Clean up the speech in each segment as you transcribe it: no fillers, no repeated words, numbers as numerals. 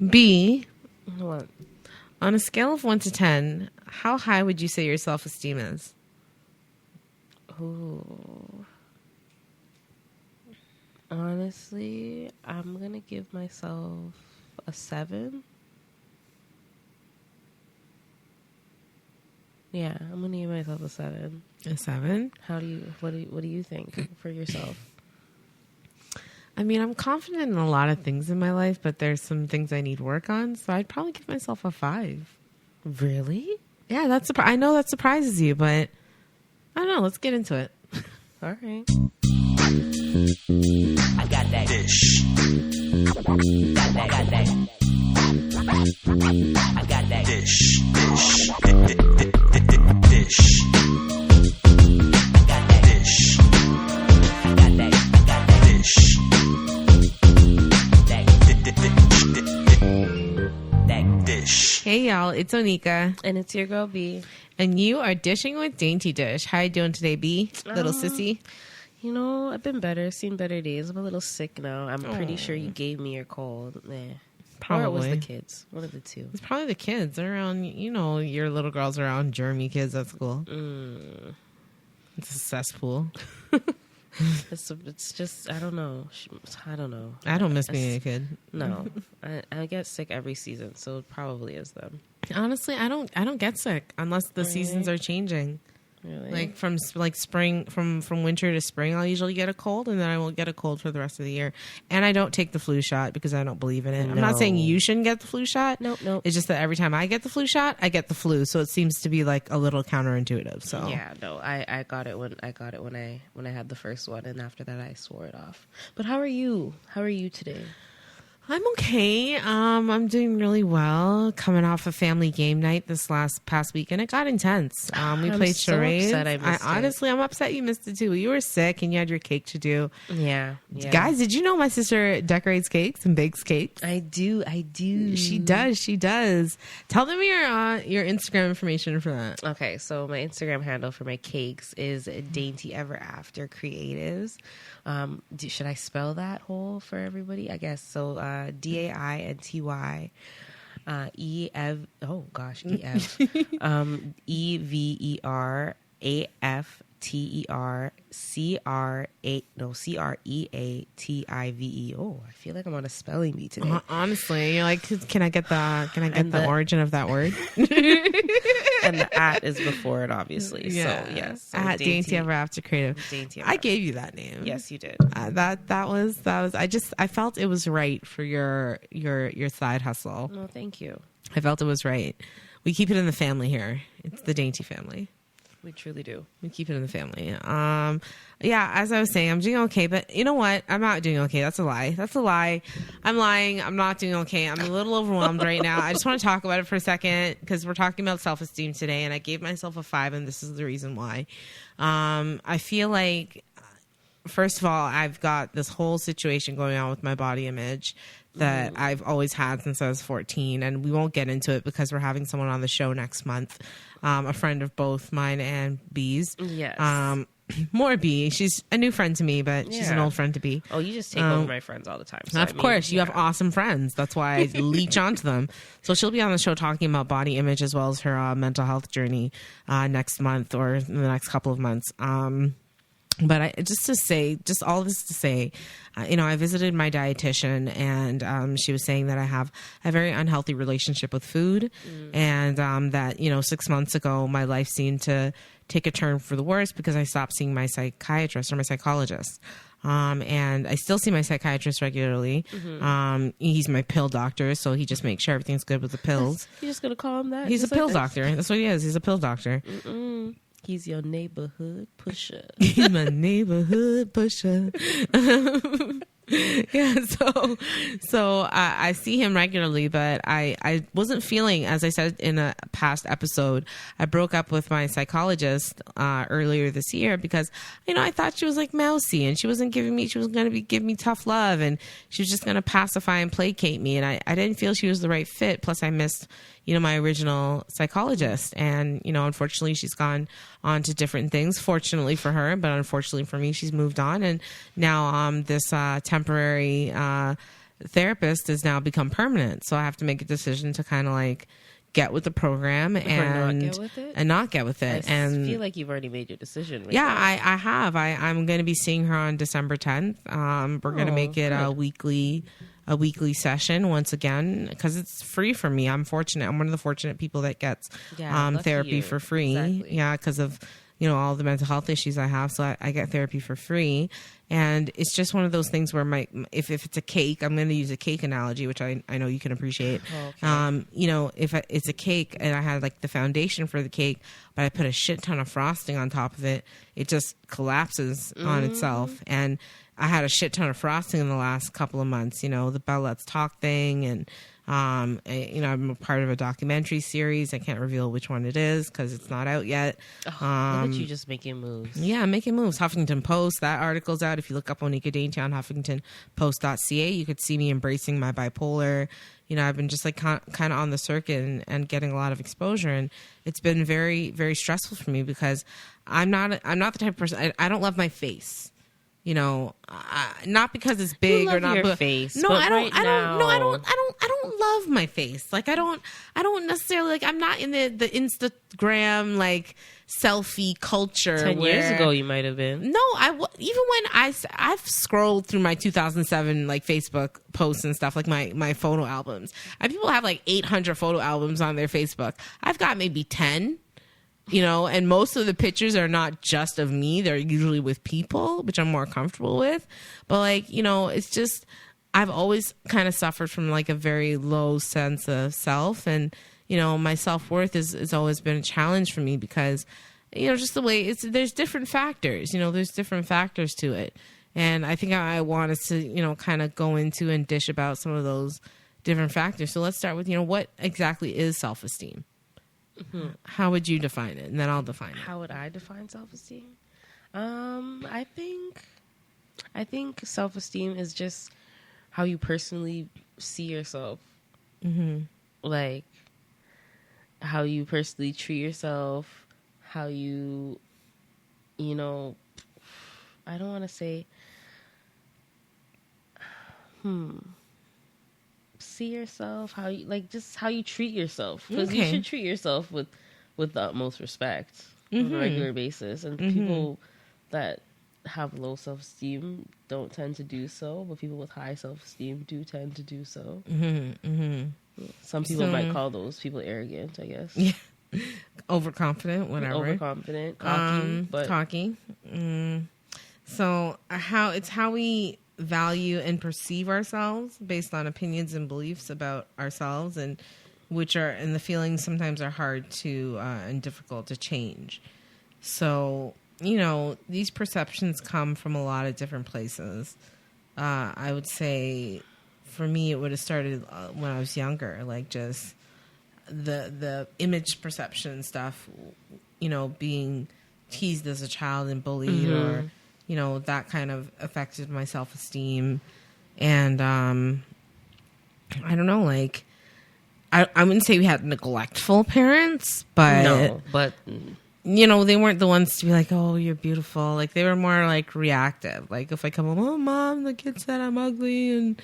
B, What? on a scale of 1 to 10, how high would you say your self-esteem is? Ooh. Honestly, I'm going to give myself a 7. Yeah, I'm going to give myself a 7. A 7? What do you think for yourself? I mean, I'm confident in a lot of things in my life, but there's some things I need work on, so I'd probably give myself a 5. Really? Yeah, I know that surprises you, but I don't know. Let's get into it. All right. I got that dish. Got that. I got that dish. Dish. I got that dish. I got that dish. That dish. Hey, y'all. It's Onika, And it's your girl, B. and you are dishing with Dainty Dish. How you doing today, B? Little sissy? You know, I've been better, seen better days. I'm a little sick now. I'm pretty sure you gave me your cold. Probably. Or it was the kids. One of the two. It's probably the kids. They're around, your little girls are around germy kids at school. It's a cesspool. It's just, I don't know. I don't know. I don't miss being a kid. No. I get sick every season, so it probably is them. Honestly, I don't get sick unless the seasons are changing. Really? Like from spring, from winter to spring, I'll usually get a cold, and then I won't get a cold for the rest of the year. And I don't take the flu shot because I don't believe in it. I'm not saying you shouldn't get the flu shot. Nope. It's just that every time I get the flu shot, I get the flu. So it seems to be like a little counterintuitive. So Yeah, no, I got it when I had the first one, and after that I swore it off. But how are you? How are you today? I'm okay. I'm doing really well. Coming off a family game night this past weekend, it got intense. We played so charades. upset I missed it. Honestly, I'm upset you missed it too. You were sick and you had your cake to do. Yeah. Guys, did you know my sister decorates cakes and bakes cakes? I do. She does. Tell them your Instagram information for that. Okay, so my Instagram handle for my cakes is Dainty Ever After Creatives. Should I spell that whole for everybody? I guess so. DAINTY EV. Oh gosh, EF. EVERAFTER CREATIVE. Oh, I feel like I'm on a spelling bee today. Honestly, you're like, can I get the origin of that word? And the at is before it, obviously. Yeah. So yes, so At Dainty Ever After Creative. Dainty Ever I After. gave you that name. Yes, you did. That was. I felt it was right for your side hustle. No, thank you. I felt it was right. We keep it in the family here. It's the Dainty family. We truly do. We keep it in the family. Yeah, as I was saying, I'm doing okay, but you know what? I'm not doing okay. That's a lie. I'm lying. I'm not doing okay. I'm a little overwhelmed right now. I just want to talk about it for a second because we're talking about self-esteem today, and I gave myself a 5, and this is the reason why. I feel like, first of all, I've got this whole situation going on with my body image that I've always had since I was 14, and we won't get into it because we're having someone on the show next month, a friend of both mine and B's. Yes. More B. She's a new friend to me, but she's an Yeah. old friend to B. Oh, you just take over my friends all the time. So Of course, you have awesome friends. That's why I leech onto them. So she'll be on the show talking about body image as well as her mental health journey next month or in the next couple of months. But just all this to say, I visited my dietitian, and she was saying that I have a very unhealthy relationship with food, and that 6 months ago my life seemed to take a turn for the worse because I stopped seeing my psychiatrist or my psychologist. And I still see my psychiatrist regularly. He's my pill doctor, so he just makes sure everything's good with the pills. You're just gonna call him that? He's a Just pill like doctor. That's what he is. He's a pill doctor. He's your neighborhood pusher. He's my neighborhood pusher. Yeah, so I see him regularly, but I wasn't feeling, as I said in a past episode, I broke up with my psychologist earlier this year because I thought she was like mousy, and she was going to give me tough love, and she was just going to pacify and placate me, and I didn't feel she was the right fit. Plus I missed my original psychologist, and unfortunately she's gone on to different things, fortunately for her, but unfortunately for me, she's moved on, and now this temporary therapist has now become permanent. So I have to make a decision to kind of like get with the program and not get with it. And feel like you've already made your decision. Right yeah, now. I have. I'm going to be seeing her on December 10th. We're going to make it a weekly session once again because it's free for me. I'm fortunate. I'm one of the fortunate people that gets therapy for free. Exactly. Yeah, because of all the mental health issues I have. So I get therapy for free. And it's just one of those things where if it's a cake, I'm going to use a cake analogy, which I know you can appreciate. Okay. If it's a cake and I had like the foundation for the cake, but I put a shit ton of frosting on top of it, it just collapses on itself. And I had a shit ton of frosting in the last couple of months, the Bell Let's Talk thing. And, I'm a part of a documentary series. I can't reveal which one it is because it's not out yet. Look at you just making moves. Yeah, making moves. Huffington Post, that article's out. If you look up Onika Dainty on HuffingtonPost.ca, you could see me embracing my bipolar. I've been just like kind of on the circuit and getting a lot of exposure, and it's been very, very stressful for me because I'm not the type of person. I don't love my face. Not because it's big or not your face. No, I don't. I don't love my face. Like I don't necessarily like. I'm not in the Instagram like selfie culture. 10 years ago, you might have been. No, even when I've scrolled through my 2007 like Facebook posts and stuff like my photo albums. And people have like 800 photo albums on their Facebook. I've got maybe 10. And most of the pictures are not just of me. They're usually with people, which I'm more comfortable with. But like, it's just, I've always kind of suffered from like a very low sense of self. And, my self-worth has always been a challenge for me because, just the way there's different factors, there's different factors to it. And I think I want us to, kind of go into and dish about some of those different factors. So let's start with, what exactly is self-esteem? Mm-hmm. How would you define it? And then I'll define it. How would I define self-esteem? I think self-esteem is just how you personally see yourself. Mm-hmm. Like how you personally treat yourself, how you, I don't want to say, see yourself, how you like just how you treat yourself, because you should treat yourself with the utmost respect on a regular basis. And people that have low self-esteem don't tend to do so, but people with high self-esteem do tend to do so. Some people might call those people arrogant, I guess. Yeah. Overconfident, whatever. Overconfident, cocky, but cocky. So how we value and perceive ourselves based on opinions and beliefs about ourselves, and the feelings sometimes are hard to and difficult to change. So these perceptions come from a lot of different places. I would say for me it would have started when I was younger, like just the image perception stuff, being teased as a child and bullied, or that kind of affected my self-esteem. And I don't know, like I wouldn't say we had neglectful parents, but no, but they weren't the ones to be like, oh, you're beautiful. Like they were more like reactive. Like if I come home, oh mom, the kids said I'm ugly and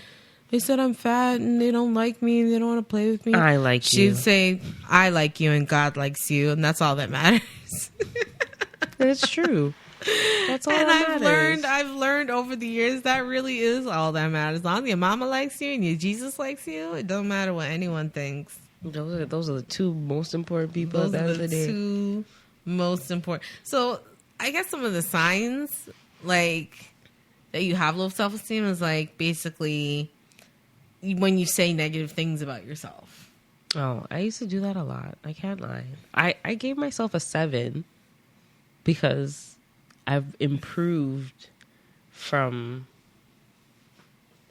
they said I'm fat and they don't like me and they don't want to play with me. I like you. She'd say, I like you and God likes you, and that's all that matters. It's true. That's all and that matters. I've learned over the years that really is all that matters. As long as your mama likes you and your Jesus likes you, it don't matter what anyone thinks. Those are the two most important people at the end of the day. Two most important. So I guess some of the signs like that you have low self-esteem is like basically when you say negative things about yourself. Oh, I used to do that a lot. I can't lie. I gave myself a 7 because I've improved from,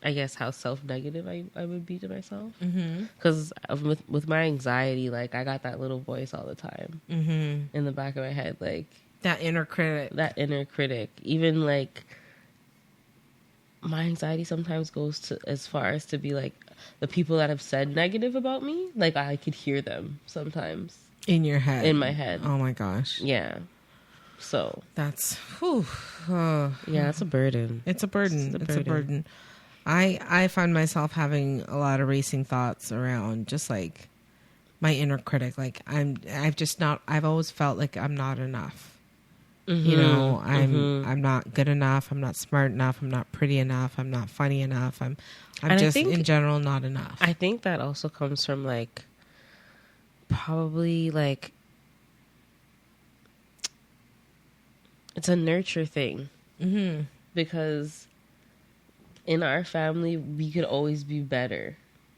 I guess, how self-negative I would be to myself. Because with my anxiety, like, I got that little voice all the time in the back of my head. Like, that inner critic. Even, like, my anxiety sometimes goes to as far as to be, like, the people that have said negative about me, like, I could hear them sometimes. In your head. In my head. Oh, my gosh. Yeah. So. That's, yeah, it's a burden. It's a burden. I find myself having a lot of racing thoughts around just like my inner critic. Like I've always felt like I'm not enough. You know, I'm not good enough. I'm not smart enough. I'm not pretty enough. I'm not funny enough. I'm just in general not enough. I think that also comes from like probably like it's a nurture thing. Because in our family, we could always be better.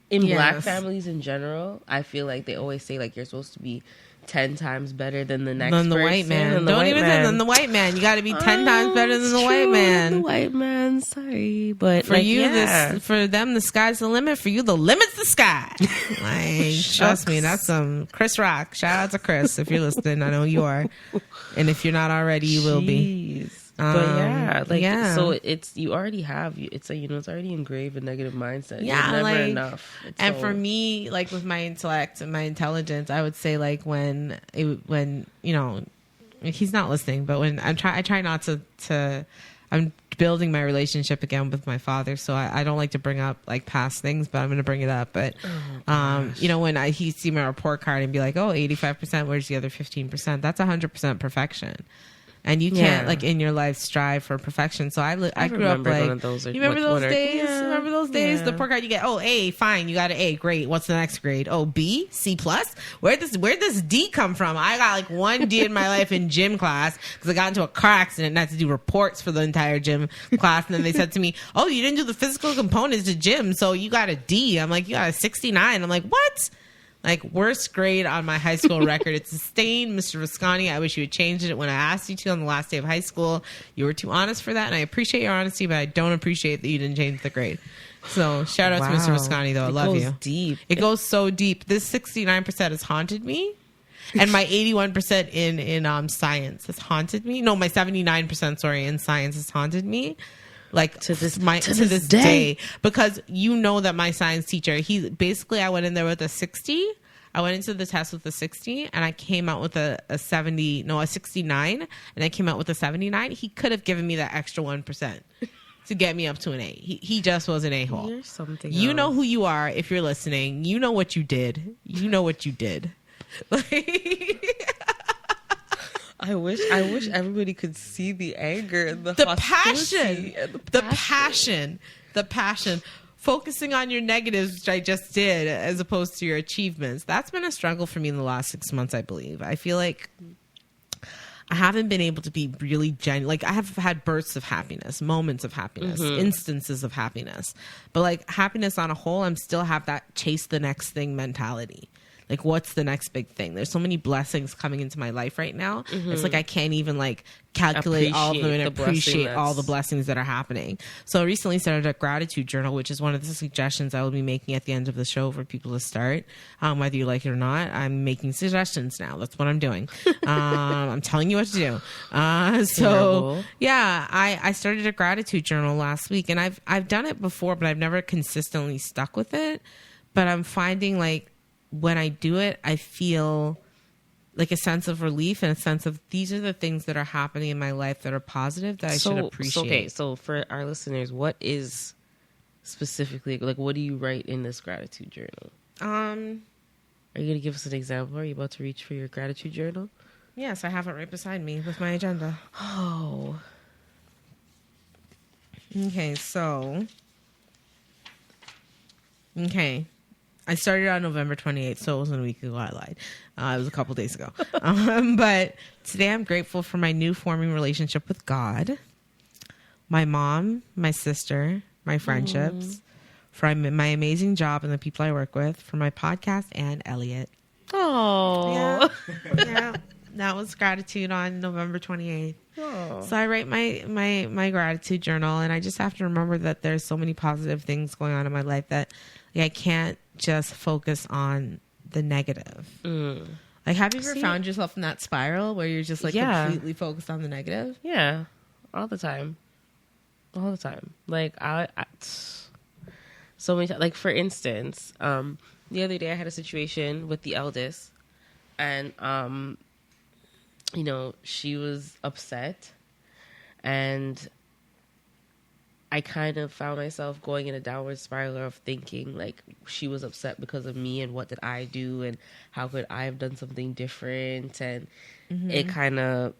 In Black families in general, I feel like they always say like you're supposed to be 10 times better than the next than the person. white man. Don't even say than the white man. You got to be 10 times better than the white man. The white man, sorry, but for like, you, for them, the sky's the limit. For you, the limit's the sky. Like, trust me, that's some Chris Rock. Shout out to Chris if you're listening. I know you are, and if you're not already, you will be. But so it's you already have it's it's already engraved a negative mindset. Yeah, you're never like, enough. And for me, like with my intellect and my intelligence, I would say like when he's not listening, but when I try not to. I'm building my relationship again with my father, so I don't like to bring up like past things, but I'm going to bring it up. But when he see my report card and be like, "Oh, 85%, where's the other 15%?" That's 100% perfection. And you can't like in your life strive for perfection. So I grew up like, one of those, you remember those days? Yeah, remember those days? The report card you get, oh, A, fine, you got an A, great. What's the next grade? Oh, B, C plus. Where'd this D come from? I got like one D in my life in gym class because I got into a car accident and had to do reports for the entire gym class. And then they said to me, oh, you didn't do the physical components to gym, so you got a D. I'm like, you got a 69. I'm like, what? Like, worst grade on my high school record. It's a stain, Mr. Visconti. I wish you had changed it when I asked you to on the last day of high school. You were too honest for that, and I appreciate your honesty, but I don't appreciate that you didn't change the grade. So, shout out to Mr. Visconti, though. I love you. Deep. It goes so deep. This 69% has haunted me, and my 81% in science has haunted me. No, my 79%, in science has haunted me. Like to this day, because that my science teacher, I went in there with a 60. I went into the test with a 60 and I came out with a 69, and I came out with a 79. He could have given me that extra 1% to get me up to an A. He just was an A-hole. You're something you else. know who you are if you're listening. You know what you did. I wish everybody could see the anger and the passion. Focusing on your negatives, which I just did, as opposed to your achievements. That's been a struggle for me in the last 6 months, I believe. I feel like I haven't been able to be really genuine. Like, I have had bursts of happiness, moments of happiness, instances of happiness. But like happiness on a whole, I'm still have that chase the next thing mentality. Like, what's the next big thing? There's so many blessings coming into my life right now. It's like I can't even like calculate all of them and appreciate all the blessings that are happening. So I recently started a gratitude journal, which is one of the suggestions I will be making at the end of the show for people to start. Whether you like it or not, I'm making suggestions now. That's what I'm doing. I'm telling you what to do. I started a gratitude journal last week, and I've done it before, but I've never consistently stuck with it. But I'm finding like, when I do it, I feel like a sense of relief and a sense of these are the things that are happening in my life that are positive that I should appreciate. So for our listeners, what is specifically, like, what do you write in this gratitude journal? Are you going to give us an example? Are you about to reach for your gratitude journal? Yes, I have it right beside me with my agenda. Oh. Okay, so. Okay. I started on November 28th, so it wasn't a week ago. I lied. It was a couple days ago. But today I'm grateful for my new forming relationship with God, my mom, my sister, my friendships, for my amazing job and the people I work with, for my podcast, and Elliot. Oh. Yeah. That was gratitude on November 28th. Oh. So I write my gratitude journal, and I just have to remember that there's so many positive things going on in my life that I can't just focus on the negative. Like, have you ever found yourself in that spiral where you're just like completely focused on the negative? Yeah, all the time. Like I so many times. Like, for instance, the other day I had a situation with the eldest, and she was upset, and I kind of found myself going in a downward spiral of thinking like she was upset because of me and what did I do and how could I have done something different, and it kind of,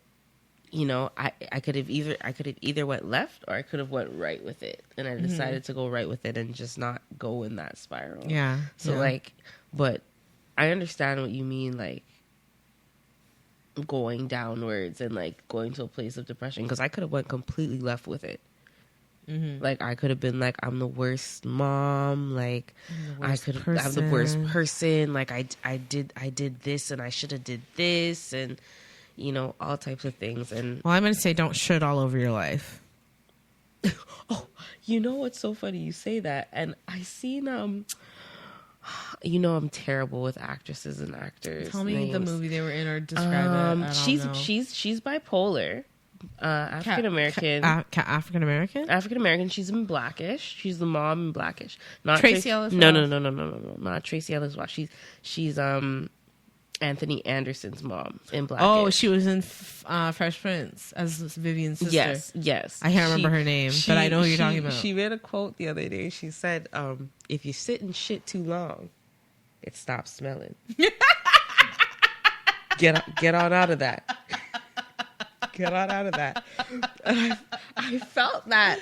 you know, I could have either went left or I could have went right with it, and I decided to go right with it and just not go in that spiral. Yeah. So like, but I understand what you mean, like going downwards and like going to a place of depression, because I could have went completely left with it. Like I could have been like, I'm the worst mom, like I'm the worst person, like I did this and I should have did this, and you know, all types of things. And well, I'm gonna say don't shit all over your life. oh, you know what's so funny you say that, and I seen you know, I'm terrible with actresses and actors. Tell me names. the movie they were in or describe it. I don't know. She's bipolar. African American. African American. African American. She's in Blackish. She's the mom in Blackish. Not Tracy Ellis. No. Not Tracy Ellis. She's Anthony Anderson's mom in Blackish. Oh, she was in Fresh Prince as Vivian's sister. Yes. I can't remember her name, but I know who you're talking about. She made a quote the other day. She said, "If you sit in shit too long, it stops smelling." Get on out of that. Get on out of that. And I felt that.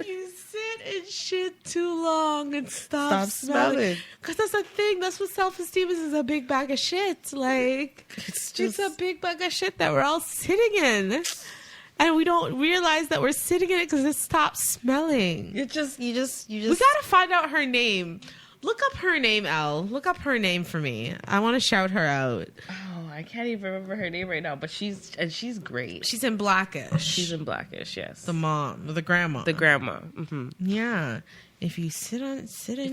You sit in shit too long and stop smelling. Because that's the thing. That's what self-esteem is a big bag of shit. Like, it's a big bag of shit that we're all sitting in. And we don't realize that we're sitting in it because it stops smelling. You just. We gotta find out her name. Look up her name, Elle. Look up her name for me. I want to shout her out. Oh, I can't even remember her name right now, but she's great. She's in Blackish. She's in Blackish, yes. The mom, the grandma. The grandma. Mm-hmm. Yeah. If you sit in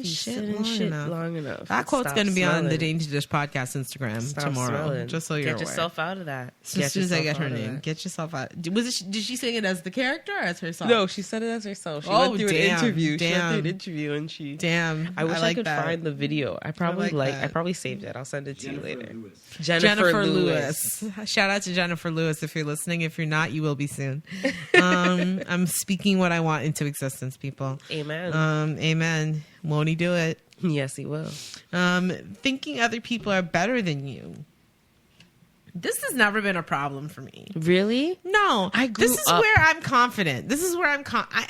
shit long enough, that quote's going to be on the Dainty Dish podcast Instagram tomorrow. Smelling. Just so you're aware. Get yourself out of that. As soon as I get her name, get yourself out. Did she sing it as the character or as herself? No, she said it as herself. She went through an interview. She went through an interview and she. Damn. I wish I could find the video. I probably saved it. I'll send it to you later. Jennifer Lewis. Shout out to Jennifer Lewis if you're listening. If you're not, you will be soon. I'm speaking what I want into existence, people. Amen. Amen. Won't he do it? Yes, he will. Thinking other people are better than you. This has never been a problem for me. Really? No. This is where I'm confident. This is where I'm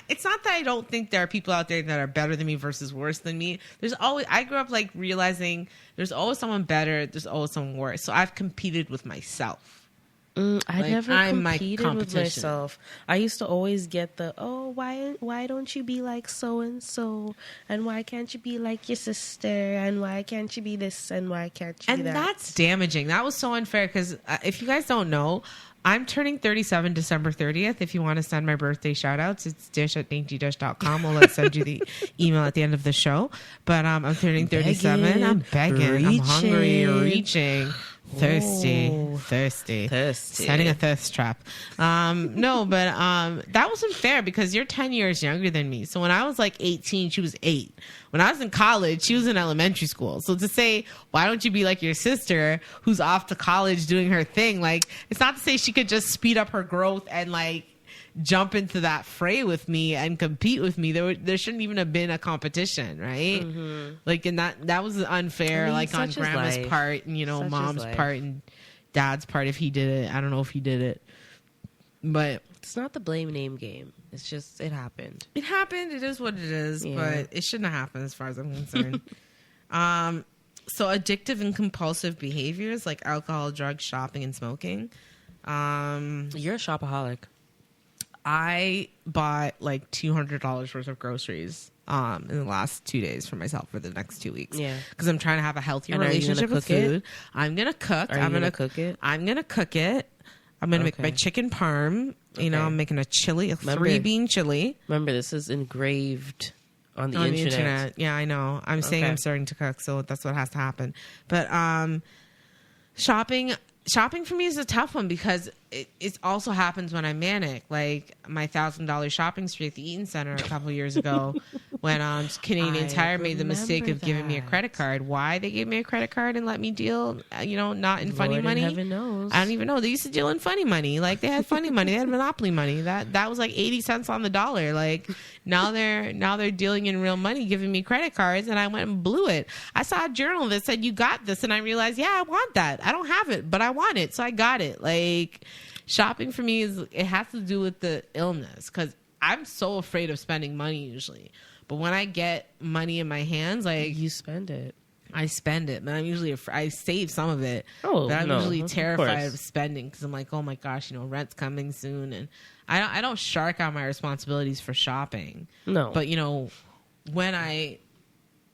it's not that I don't think there are people out there that are better than me versus worse than me. I grew up like realizing there's always someone better, there's always someone worse. So I've competed with myself. I never competed with myself. I used to always get why don't you be like so and so, and why can't you be like your sister, and why can't you be this, and why can't you be that? And that's damaging. That was so unfair because if you guys don't know, I'm turning 37 December 30th. If you want to send my birthday shout outs, it's dysh@daintydish.com. We'll send you the email at the end of the show. But I'm turning 37. I'm begging. I'm hungry, reaching. Thirsty. Setting a thirst trap. No, but that wasn't fair because you're 10 years younger than me. So when I was like 18, she was 8. When I was in college, she was in elementary school. So to say, why don't you be like your sister who's off to college doing her thing? Like, it's not to say she could just speed up her growth and like jump into that fray with me and compete with me. There shouldn't even have been a competition, right? Mm-hmm. Like, and that was unfair, like on grandma's part and, you know, mom's part and dad's part if he did it. I don't know if he did it. But it's not the blame name game. It's just, it happened. It happened. It is what it is. Yeah. But it shouldn't have happened as far as I'm concerned. So addictive and compulsive behaviors like alcohol, drugs, shopping, and smoking. You're a shopaholic. I bought like $200 worth of groceries in the last 2 days for myself for the next 2 weeks. Yeah. Because I'm trying to have a healthier relationship with food. I'm going to cook. I'm going to cook it. I'm going to cook it. I'm going to make my chicken parm. You know, I'm making a chili, a 3-bean chili. Remember, this is engraved on the internet. Yeah, I know. I'm saying I'm starting to cook, so that's what has to happen. But shopping for me is a tough one because it also happens when I'm manic. Like my $1,000 shopping spree at the Eaton Center a couple years ago when Canadian I Tire made the mistake of remember giving me a that. credit card. Why they gave me a credit card and let me deal, not in funny Lord in money. heaven knows. I don't even know. They used to deal in funny money. Like they had funny money. They had monopoly money. That was like 80 cents on the dollar. Like now they're dealing in real money, giving me credit cards, and I went and blew it. I saw a journal that said you got this, and I realized, yeah, I want that. I don't have it, but I want it, so I got it. Like shopping for me it has to do with the illness, because I'm so afraid of spending money usually. But when I get money in my hands, like You spend it. I spend it, but I'm usually I save some of it. Oh, but I'm no, usually of terrified course. of spending, because I'm like, oh my gosh, rent's coming soon, and I don't shark out my responsibilities for shopping. No. But when I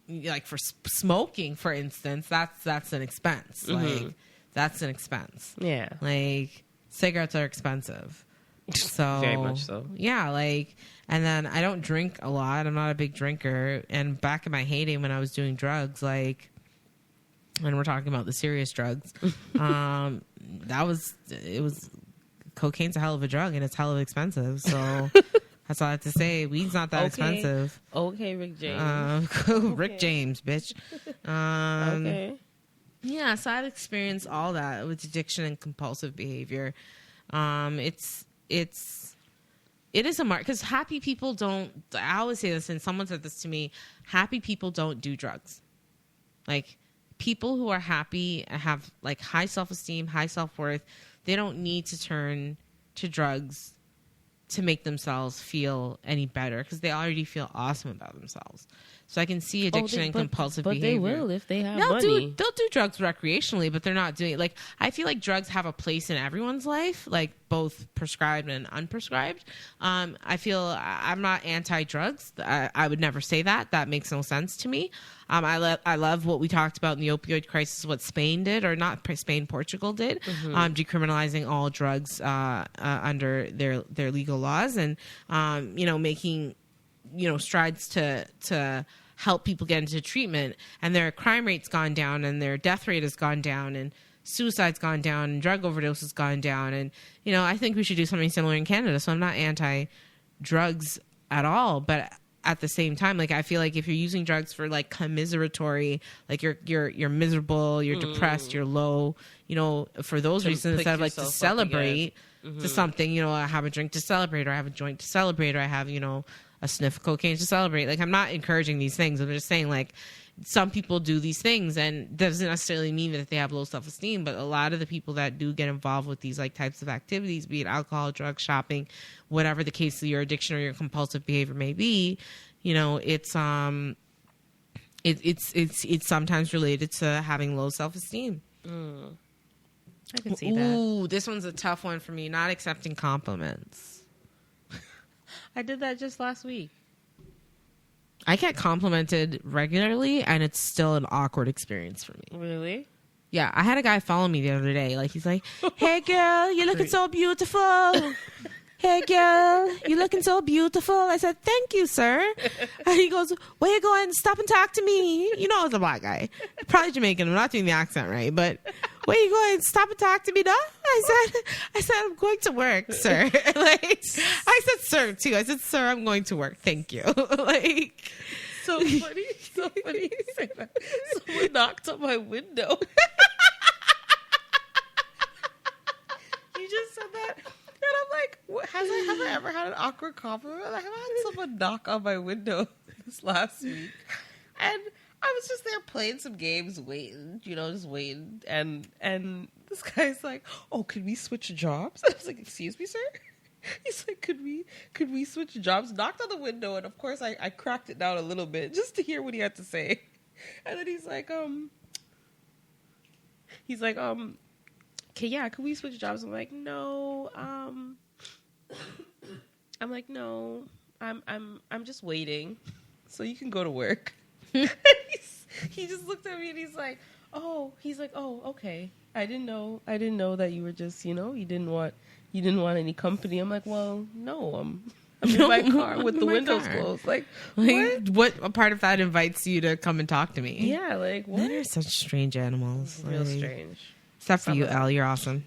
like for smoking, for instance, that's an expense. Like that's an expense. Yeah. Like cigarettes are expensive. So Very much so. Yeah, like, and then I don't drink a lot. I'm not a big drinker. And back in my heyday when I was doing drugs, like, and we're talking about the serious drugs, it was cocaine's a hell of a drug, and it's hell of expensive. So that's all I have to say. Weed's not that expensive. Okay, Rick James. Rick James, bitch. Okay. Yeah, so I've experienced all that with addiction and compulsive behavior. It is a mark, because happy people don't. I always say this, and someone said this to me: happy people don't do drugs. Like people who are happy have like high self-esteem, high self-worth. They don't need to turn to drugs to make themselves feel any better, because they already feel awesome about themselves. So I can see addiction and compulsive behavior. But they will if they have They'll money. do drugs recreationally, but they're not doing it. Like, I feel like drugs have a place in everyone's life, like both prescribed and unprescribed. I feel I'm not anti-drugs. I would never say that. That makes no sense to me. I love what we talked about in the opioid crisis, what Spain did, or not Spain, Portugal did, decriminalizing all drugs under their legal laws, and making strides to help people get into treatment, and their crime rate's gone down, and their death rate has gone down, and suicide's gone down, and drug overdose has gone down. And I think we should do something similar in Canada. So I'm not anti-drugs at all, but at the same time, like, I feel like if you're using drugs for like commiseratory, like you're miserable, you're depressed, you're low, for those reasons, instead of like to celebrate to something, I have a drink to celebrate, or I have a joint to celebrate, or I have a sniff of cocaine to celebrate. Like, I'm not encouraging these things. I'm just saying, like, some people do these things, and doesn't necessarily mean that they have low self-esteem, but a lot of the people that do get involved with these like types of activities, be it alcohol, drugs, shopping, whatever the case of your addiction or your compulsive behavior may be, it's sometimes related to having low self-esteem. I can see that. Ooh, this one's a tough one for me. Not accepting compliments. I did that just last week. I get complimented regularly, and it's still an awkward experience for me. Really? Yeah, I had a guy follow me the other day. Like, he's like, "Hey, girl, you're looking so beautiful. Hey, girl, you're looking so beautiful." I said, "Thank you, sir." And he goes, "Where you going? Stop and talk to me." I was a black guy. Probably Jamaican. I'm not doing the accent right, but where you going? Stop and talk to me, no? I said, "I'm going to work, sir." Like, I said, "Sir," too. I said, "Sir, I'm going to work. Thank you." Like, So funny you say that. Someone knocked on my window. You just said that, and I'm like, have I ever had an awkward compliment? I had someone knock on my window this last week, and I was just there playing some games, waiting, just waiting, and this guy's like, "Oh, could we switch jobs?" And I was like, "Excuse me, sir." He's like, could we switch jobs? Knocked on the window, and of course I cracked it down a little bit just to hear what he had to say. And then he's like, okay, yeah, could we switch jobs? I'm like, no, no, I'm just waiting, so you can go to work. He just looked at me and he's like, oh, okay. I didn't know that you were just, you didn't want any company. I'm like, well, no, I'm in my car with the windows closed. Like what part of that invites you to come and talk to me? Yeah, like, what? Men are such strange animals. Real like, strange. Except for you, Elle. You're awesome.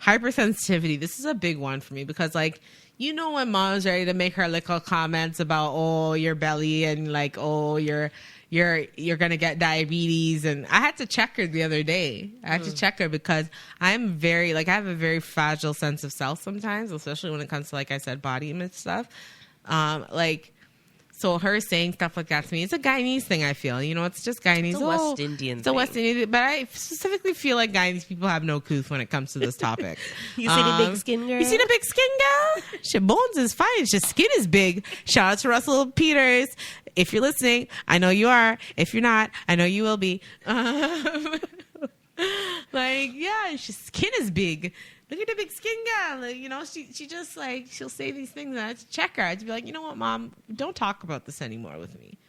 hypersensitivity. This is a big one for me because, like, you know, when mom's ready to make her little comments about, oh, your belly and like, oh, you're gonna get diabetes, and I had to check her the other day. I had to check her because I'm very, like, I have a very fragile sense of self sometimes, especially when it comes to, like I said, body image stuff. So her saying stuff like that to me, it's a Guyanese thing, I feel. You know, it's just Guyanese. It's a West Indian It's a West Indian, but I specifically feel like Guyanese people have no couth when it comes to this topic. You see the big skin girl? You see the big skin girl? She bones is fine. She skin is big. Shout out to Russell Peters. If you're listening, I know you are. If you're not, I know you will be. Like, yeah, she skin is big. Look at the big skin girl. Like, you know, she just, like, she'll say these things, and I have to check her. I have to be like, you know what, Mom, don't talk about this anymore with me.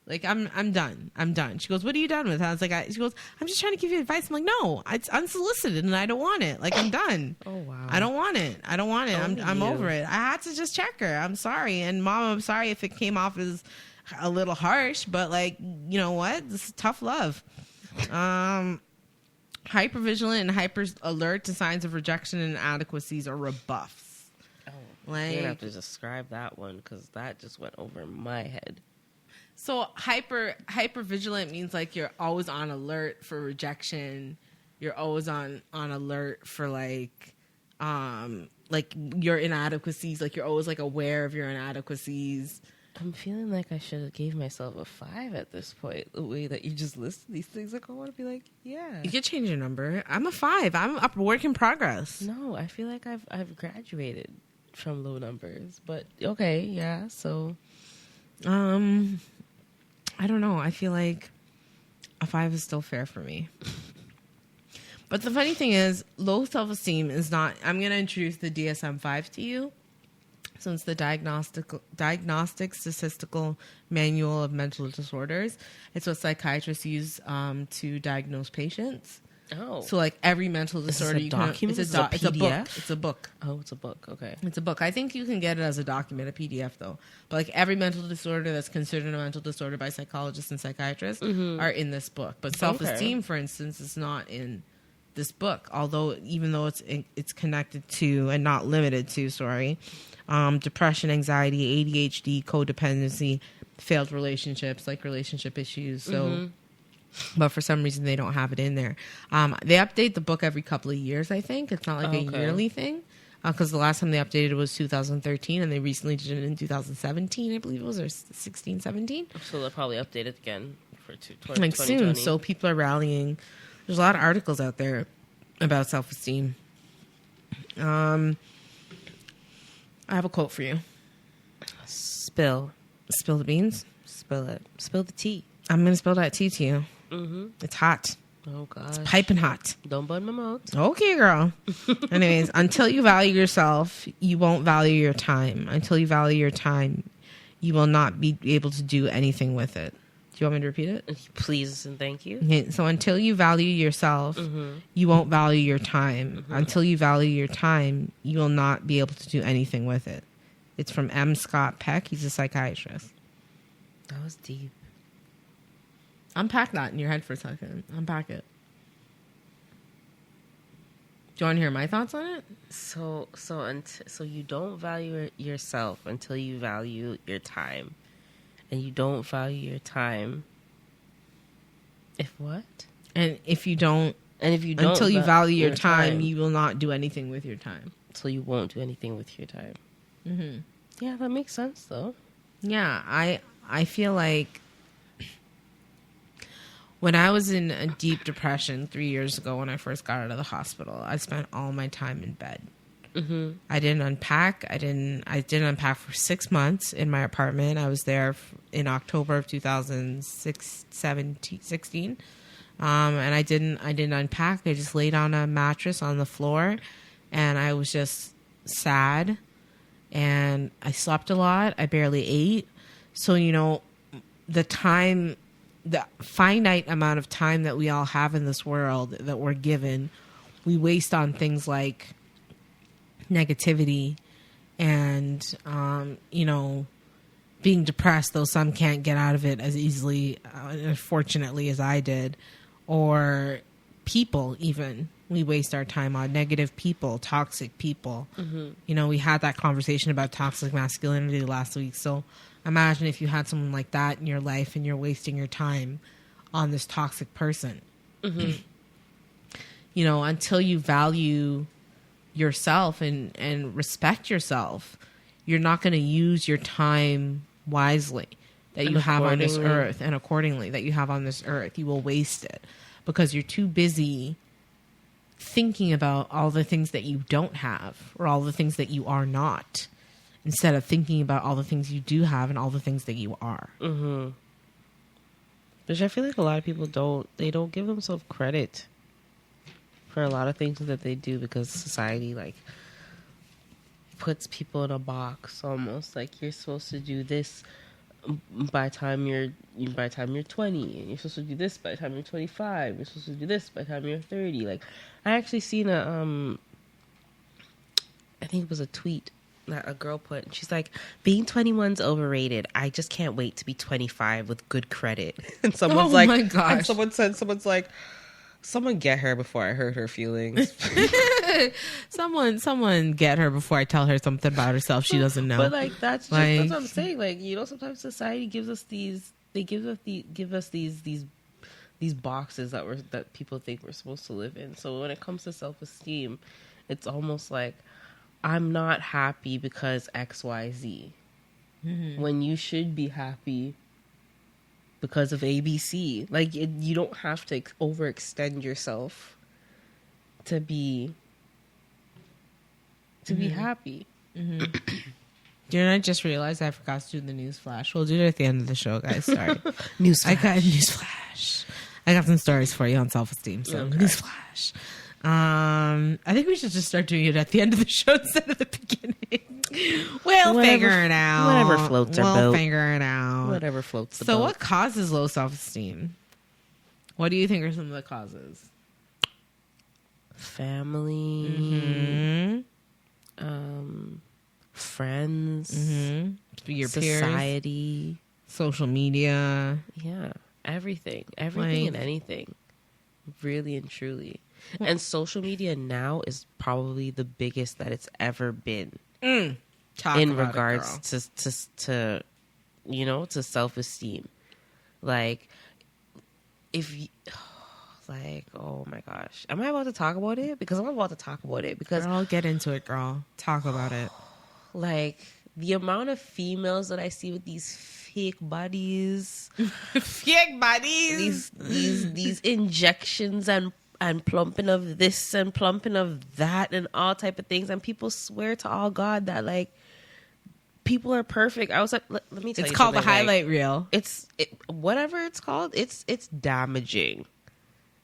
Like, I'm done. I'm done. She goes, what are you done with? I was like, she goes, I'm just trying to give you advice. I'm like, no, it's unsolicited, and I don't want it. Like, I'm done. Oh, wow. I don't want it. I'm over it. I had to just check her. I'm sorry. And Mom, I'm sorry if it came off as a little harsh, but, like, you know what? This is tough love. Hypervigilant and hyper alert to signs of rejection and inadequacies or rebuffs. Oh, like, you're gonna have to describe that one because that just went over my head. So hypervigilant means, like, you're always on alert for rejection. You're always on alert for, like your inadequacies. Like, you're always, like, aware of your inadequacies. I'm feeling like I should have gave myself a 5 at this point. The way that you just listed these things, like, I want to be like, yeah. You could change your number. I'm a 5. I'm a work in progress. No, I feel like I've graduated from low numbers, but okay, yeah. So, I don't know. I feel like a 5 is still fair for me. But the funny thing is, low self-esteem is not. I'm going to introduce the DSM-5 to you. So it's the Diagnostic Statistical Manual of Mental Disorders. It's what psychiatrists use to diagnose patients. Oh, so, like, every mental disorder, it's a document. It's a book. It's a book. Oh, it's a book. Okay, it's a book. I think you can get it as a document, a PDF though. But, like, every mental disorder that's considered a mental disorder by psychologists and psychiatrists are in this book. But self-esteem, for instance, is not in this book. Even though it's connected to and not limited to, depression, anxiety, ADHD, codependency, failed relationships, like relationship issues. So, but for some reason they don't have it in there. They update the book every couple of years, I think. It's not like a yearly thing. Because the last time they updated it was 2013, and they recently did it in 2017, I believe it was, or 16, 17. So they'll probably update it again for 2020. Soon. So people are rallying. There's a lot of articles out there about self-esteem. I have a quote for you. Spill the beans. Spill it. Spill the tea. I'm going to spill that tea to you. Mm-hmm. It's hot. Oh, gosh. It's piping hot. Don't burn my mouth. Okay, girl. Anyways, until you value yourself, you won't value your time. Until you value your time, you will not be able to do anything with it. Do you want me to repeat it? Please and thank you. Okay, so until you value yourself, you won't value your time. Until you value your time, you will not be able to do anything with it. It's from M. Scott Peck. He's a psychiatrist. That was deep. Unpack that in your head for a second. Unpack it. Do you want to hear my thoughts on it? So you don't value yourself until you value your time. And you don't value your time. If what? And if you don't until you value your time, you will not do anything with your time. So you won't do anything with your time. Mm-hmm. Yeah, that makes sense, though. Yeah, I feel like when I was in a deep depression 3 years ago, when I first got out of the hospital, I spent all my time in bed. Mm-hmm. I didn't unpack. I didn't unpack for 6 months in my apartment. I was there in October of 2016. And I didn't unpack. I just laid on a mattress on the floor, and I was just sad. And I slept a lot. I barely ate. So, you know, the finite amount of time that we all have in this world that we're given, we waste on things like negativity and, being depressed, though some can't get out of it as easily, unfortunately, as I did, or people even, we waste our time on negative people, toxic people. You know, we had that conversation about toxic masculinity last week. So imagine if you had someone like that in your life and you're wasting your time on this toxic person. You know, until you value yourself and respect yourself, you're not going to use your time wisely that you have on this earth, and accordingly that you have on this earth. You will waste it because you're too busy thinking about all the things that you don't have or all the things that you are not, instead of thinking about all the things you do have and all the things that you are. Which I feel like a lot of people don't give themselves credit for a lot of things that they do, because society like puts people in a box almost. Like, you're supposed to do this by the time you're 20, and you're supposed to do this by the time you're 25. You're supposed to do this by the time you're 30. Like, I actually seen I think it was a tweet that a girl put, and she's like, being 21's overrated. I just can't wait to be 25 with good credit. And someone's like, my gosh. And someone's like, someone get her before I hurt her feelings. someone get her before I tell her something about herself she doesn't know. But like, that's what I'm saying. Like, you know, sometimes society gives us these boxes that people think we're supposed to live in. So when it comes to self-esteem, it's almost like, I'm not happy because XYZ, when you should be happy because of ABC. Like, you don't have to overextend yourself to be happy. Didn't I just realize I forgot to do the news flash? We'll do it at the end of the show, guys. Sorry. News I got a news flash. I got some stories for you on self-esteem. So Okay. news flash. I think we should just start doing it at the end of the show instead of the beginning. We'll figure it out. Whatever floats our boat. We'll figure it out. Whatever floats the So boat. what causes low self-esteem? What do you think are some of the causes? Family, friends, Your society, peers, social media. yeah, everything Like- and anything, really and truly. And social media now is probably the biggest that it's ever been Talk in about regards it, girl. to you know, to self-esteem. Like, if you, like, oh my gosh, am I about to talk about it? Because I'm about to talk about it because Girl, get into it, girl. Talk about it. like, the amount of females that I see with these fake bodies, Fake bodies. these injections and plumping of this and plumping of that and all type of things, and people swear to all God that like people are perfect. I was like, let me tell you, It's called a something, like, highlight reel. whatever it's called. It's damaging.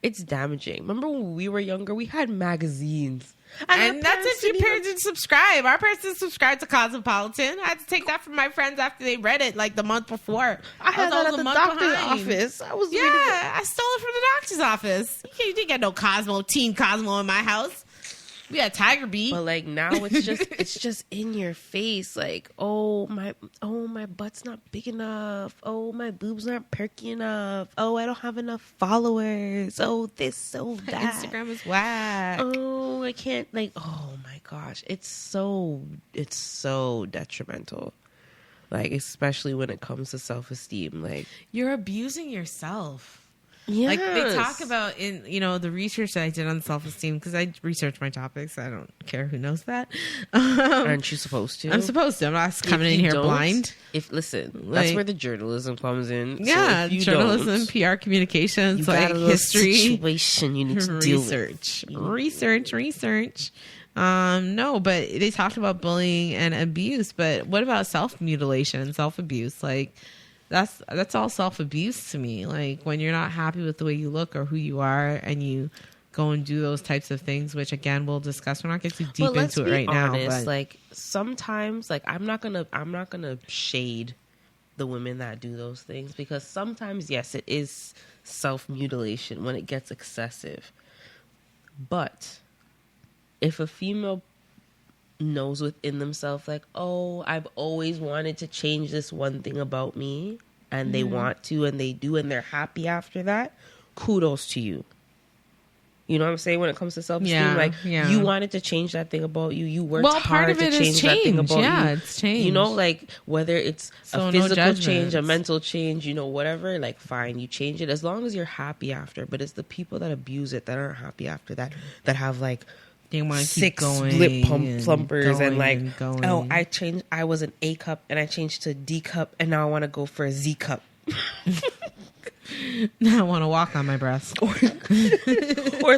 It's damaging. Remember when we were younger, we had magazines. And that's if your parents didn't subscribe. Our parents didn't subscribe to Cosmopolitan. I had to take that from my friends after they read it like the month before. I had that at the doctor's office. I was reading it. I stole it from the doctor's office. You didn't get no Teen Cosmo in my house. We had Tiger Beat. But like now it's just in your face. Like, oh my butt's not big enough. Oh, my boobs aren't perky enough. Oh, I don't have enough followers. Oh, this, oh that. Instagram is whack. Oh, I can't, like, oh my gosh. It's so detrimental. Like, especially when it comes to self-esteem. Like, You're abusing yourself. yes. Like they talk about in, the research that I did on self-esteem, because I research my topics. I don't care who knows that. Aren't you supposed to? I'm supposed to. I'm not coming If in you here don't, blind. That's Like- where the journalism comes in. Yeah, so if you journalism, don't, PR communications, you got like a little history, situation you need to deal with. research. No, but they talked about bullying and abuse. But what about self-mutilation, self-abuse? Like that's all self-abuse to me. Like when you're not happy with the way you look or who you are, and you go and do those types of things, which again we'll discuss. We're not getting too deep into it right now. But like sometimes, like I'm not gonna shade the women that do those things, because sometimes, yes, it is self-mutilation when it gets excessive. But if a female knows within themselves, like, oh, I've always wanted to change this one thing about me, and they want to, and they do, and they're happy after that, kudos to you. You know what I'm saying? When it comes to self-esteem, Yeah, like yeah. you wanted to change that thing about you. You worked Well, part hard of to it is change that thing change. about Yeah, you. it's change. You know, like whether it's So a no physical change, a judgments. mental change, you know, whatever, like fine, you change it as long as you're happy after. But it's the people that abuse it that aren't happy after that have like They want to keep 6 going lip and plumpers and going like, and going. oh, I was an A cup and I changed to a D cup and now I want to go for a Z cup. Now I want to walk on my breast. Or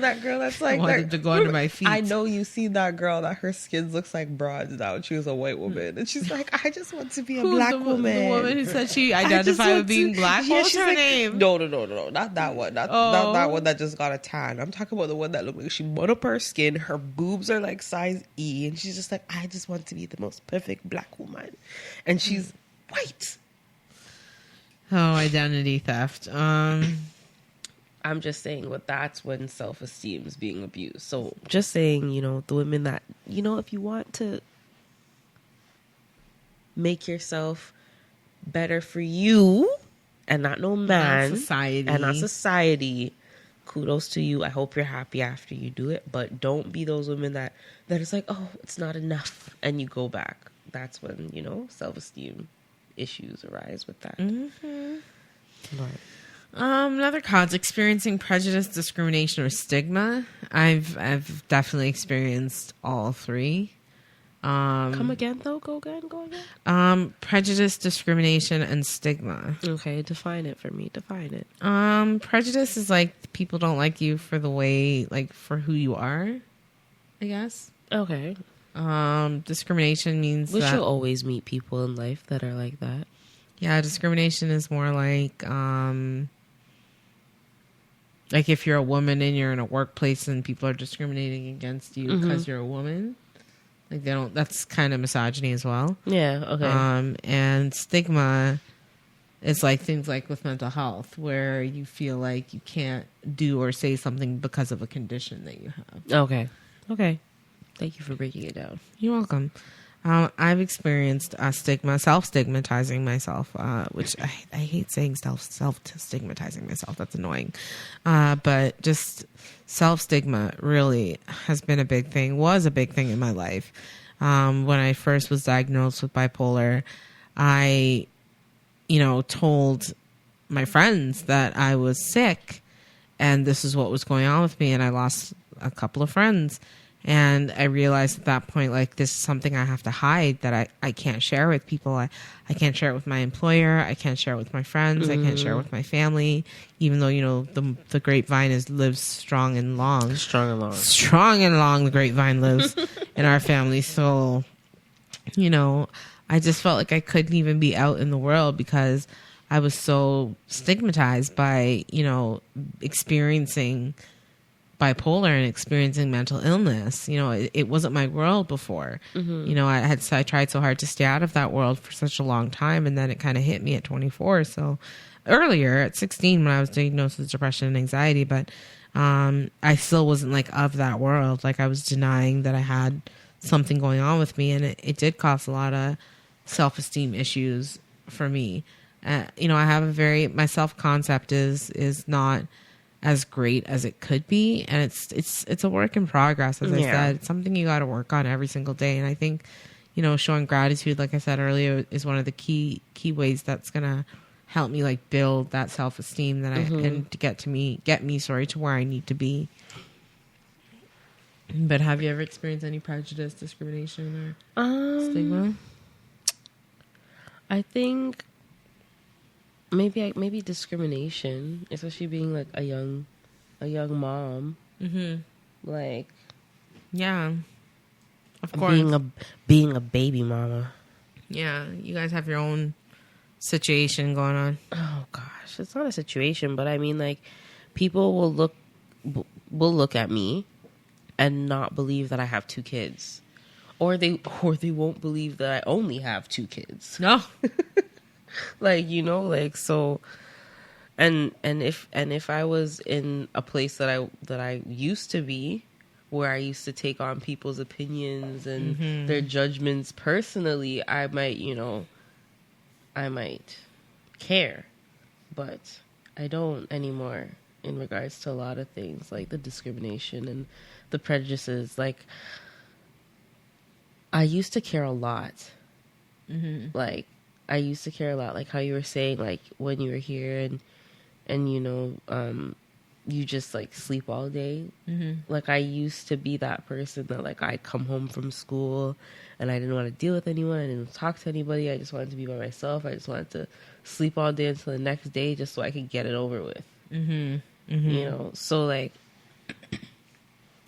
that girl that's like, I wanted to go under my feet. I know you see that girl that her skin looks like bronze now. She was a white woman, and she's like, I just want to be a Who's black the woman. The woman who said she I just identified want with being to- black. Yeah, What was she's her like, name? No, not that one. Not that one that just got a tan. I'm talking about the one that looked like she mud up her skin. Her boobs are like size E, and she's just like, I just want to be the most perfect black woman, and she's white. Oh, identity theft. I'm just saying, well, that's when self-esteem is being abused. So just saying, you know, the women that, you know, if you want to make yourself better for you and not no man society. and not society, kudos to you. I hope you're happy after you do it, but don't be those women that is like, oh, it's not enough, and you go back. That's when, you know, self-esteem issues arise with that. Mm-hmm. But, Another cause, experiencing prejudice, discrimination, or stigma. I've definitely experienced all three. come again, though? Go again. Prejudice, discrimination, and stigma. Okay, define it for me. Define it. Prejudice is like people don't like you for the way, like for who you are, I guess. Okay. Discrimination means Which that, you'll always meet people in life that are like that. yeah, discrimination is more like if you're a woman and you're in a workplace and people are discriminating against you because you're a woman, like they don't. That's kind of misogyny as well. Yeah. Okay. And stigma is like things like with mental health, where you feel like you can't do or say something because of a condition that you have. Okay. Thank you for breaking it down. You're welcome. I've experienced stigma, self-stigmatizing myself, which I hate saying self-stigmatizing myself. That's annoying. But just self-stigma really has been a big thing, was a big thing in my life. When I first was diagnosed with bipolar, I, told my friends that I was sick and this is what was going on with me. And I lost a couple of friends. And I realized at that point, like, this is something I have to hide, that I can't share with people. I can't share it with my employer. I can't share it with my friends. I can't share it with my family, even though, the grapevine lives strong and long. Strong and long. Strong and long, the grapevine lives in our family. So, I just felt like I couldn't even be out in the world because I was so stigmatized by, experiencing bipolar and experiencing mental illness. It wasn't my world before. I tried so hard to stay out of that world for such a long time, and then it kind of hit me at 24. So earlier at 16 when I was diagnosed with depression and anxiety, but I still wasn't like of that world. Like I was denying that I had something going on with me, and it did cause a lot of self-esteem issues for me. I have my self-concept is not as great as it could be, and it's a work in progress. As I said, it's something you got to work on every single day. And I think showing gratitude, like I said earlier, is one of the key ways that's gonna help me like build that self-esteem that and to get me to where I need to be. But have you ever experienced any prejudice, discrimination, or stigma? I think maybe discrimination, especially being like a young mom. Like, yeah, of course, being a baby mama. Yeah, you guys have your own situation going on. Oh gosh, it's not a situation, but I mean, like, people will look at me and not believe that I have 2 kids, or they won't believe that I only have 2 kids. No. Like, so, and if I was in a place that I used to be, where I used to take on people's opinions and their judgments personally, I might care, but I don't anymore. in regards to a lot of things, like the discrimination and the prejudices. Like, I used to care a lot. Like, I used to care a lot, like how you were saying, like when you were here and you know, you just like sleep all day. Like, I used to be that person that, like, I'd come home from school and I didn't want to deal with anyone. I didn't talk to anybody. I just wanted to be by myself. I just wanted to sleep all day until the next day just so I could get it over with. You know, so like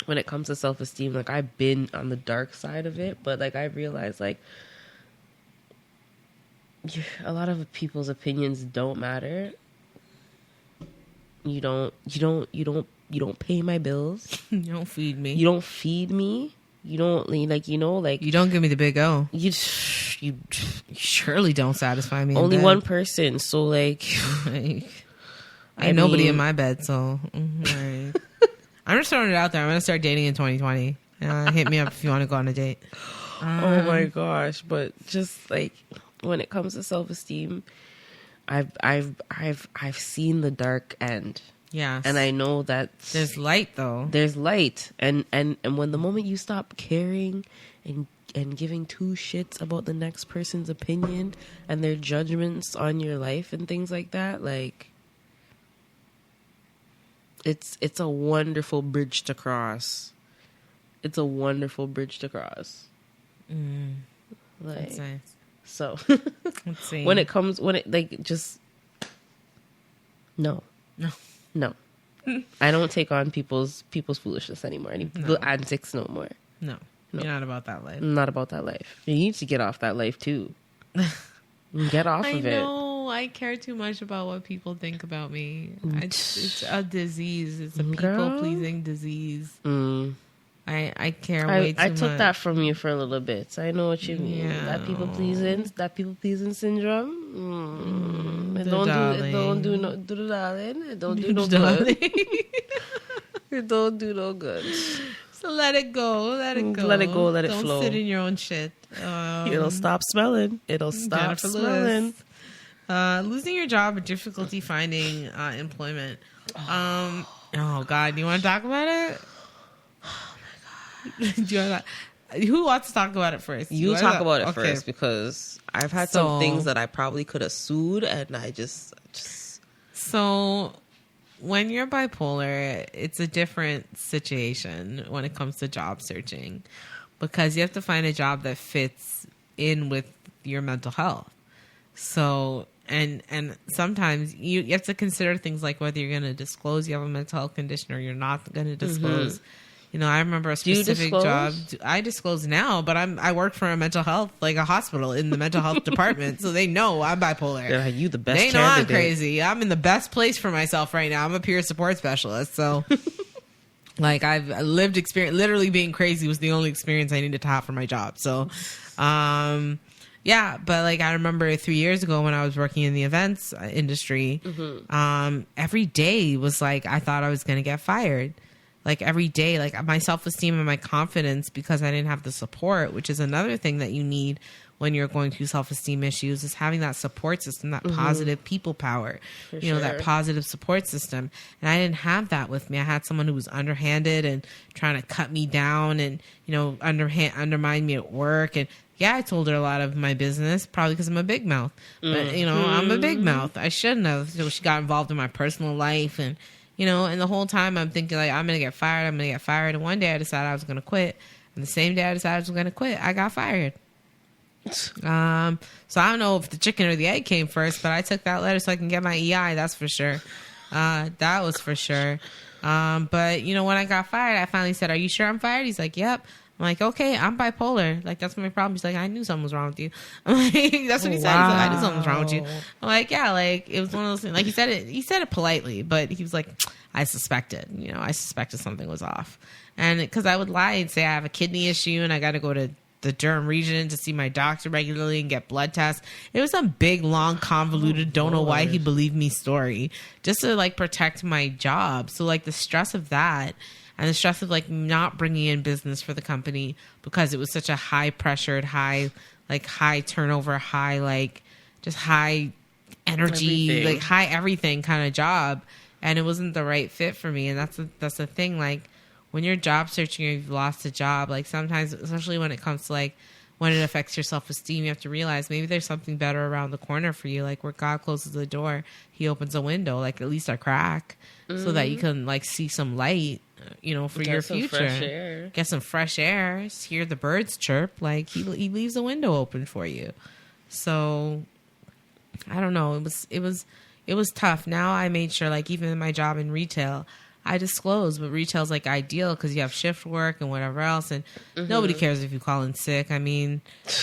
when it comes to self-esteem, like, I've been on the dark side of it, but like I realized, like, a lot of people's opinions don't matter. You don't pay my bills. You don't feed me. You don't feed me. You don't, like, you know, like, You don't give me the big O. you Surely don't satisfy me. only in bed. one person. So like, Like, I ain't nobody mean- in my bed, so right. I'm just throwing it out there. I'm gonna start dating in 2020. Hit me up if you want to go on a date. oh my gosh. But just like when it comes to self-esteem, I've seen the dark end. Yeah, And I know that there's light though. there's light, and when the moment you stop caring and giving two shits about the next person's opinion and their judgments on your life and things like that, like, it's a wonderful bridge to cross. It's a wonderful bridge to cross. Like, That's nice. so Let's see. when it like just no. I don't take on people's foolishness anymore. People antics no more. No, you're not about that life. I'm not about that life. You need to get off that life too. Get off I of it. know. I care too much about what people think about me. It's a disease. It's a people pleasing disease. I care way too much. I took that from you for a little bit. I know what you mean. Yeah. That people pleasing syndrome. It The don't darling. do the darling. It don't do no Darling. good. It don't do no good. So let it go. Let it go. Let it go. Let it Don't flow. sit in your own shit. It'll stop smelling. It'll stop Jennifer smelling. Lewis. Losing your job or difficulty finding employment. Oh God, do you want to talk about it? Oh my God. Do you want to? Who wants to talk about it first? You wanna- talk about it okay. first, because I've had So- some things that I probably could have sued, and I just So when you're bipolar, it's a different situation when it comes to job searching, because you have to find a job that fits in with your mental health. So, and sometimes you have to consider things like whether you're going to disclose you have a mental health condition or you're not going to disclose. You know, I remember a you specific disclose? job. I disclose now, but I work for a mental health, like a hospital in the mental health department, so they know I'm bipolar. Yeah, you the best They know I'm candidate. crazy. I'm in the best place for myself right now. I'm a peer support specialist, so like I've lived experience. Literally being crazy was the only experience I needed to have for my job. So, yeah, but like I remember 3 years ago when I was working in the events industry, every day was like I thought I was going to get fired. Like every day, like my self-esteem and my confidence, because I didn't have the support, which is another thing that you need when you're going through self-esteem issues, is having that support system, that positive people power, you know, that positive support system. And I didn't have that with me. I had someone who was underhanded and trying to cut me down and, you know, undermine me at work. And yeah, I told her a lot of my business, probably because I'm a big mouth. But, you know, I'm a big mouth. I shouldn't have. So she got involved in my personal life, and you know, and the whole time I'm thinking like, I'm going to get fired. And one day I decided I was going to quit. And the same day I decided I was going to quit, I got fired. So I don't know if the chicken or the egg came first, but I took that letter so I can get my EI. That's for sure. That was for sure. But you know, when I got fired, I finally said, "Are you sure I'm fired?" He's like, "Yep." I'm like, "Okay, I'm bipolar. Like, that's my problem." He's like, "I knew something was wrong with you." I'm like, that's what he said. He's like, "I knew something was wrong with you." I'm like, "Yeah, like it was one of those things." Like he said it politely, but he was like, "I suspected something was off." And because I would lie and say I have a kidney issue and I got to go to the Durham region to see my doctor regularly and get blood tests. It was some big, long, convoluted, don't know why he believed me story just to like protect my job. So like the stress of that, and the stress of like not bringing in business for the company because it was such a high pressured, high turnover, high like just high energy, Everything. like high everything kind of job. and it wasn't the right fit for me. And that's the thing. Like, when you're job searching or you've lost a job, like sometimes, especially when it comes to like when it affects your self-esteem, you have to realize maybe there's something better around the corner for you. Like, where God closes the door, he opens a window, like at least a crack, so that you can like see some light, you know, for your future. Get some fresh air, hear the birds chirp. Like, he leaves a window open for you. So I don't know. It was tough. Now I made sure, like, even in my job in retail, I disclose, but retail's like ideal because you have shift work and whatever else, and nobody cares if you call in sick. I mean,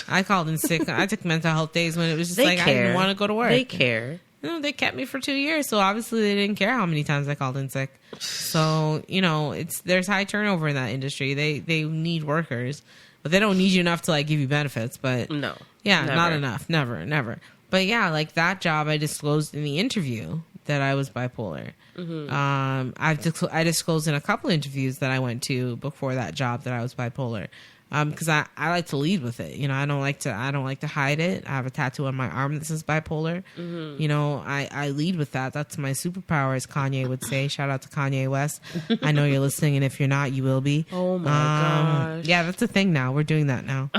I called in sick. I took mental health days when it was just I didn't want to go to work. They care. You know, they kept me for 2 years, so obviously they didn't care how many times I called in sick. So, you know, there's high turnover in that industry. They need workers, but they don't need you enough to like give you benefits. But no, yeah, not enough. Never. But yeah, like that job, I disclosed in the interview that I was bipolar. I disclosed in a couple interviews that I went to before that job that I was bipolar, because I like to lead with it. You know, I don't like to hide it. I have a tattoo on my arm that says bipolar. You know, I lead with that. That's my superpower, as Kanye would say. Shout out to Kanye West. I know you're listening, and if you're not, you will be. Oh my gosh. Yeah, that's a thing now. We're doing that now.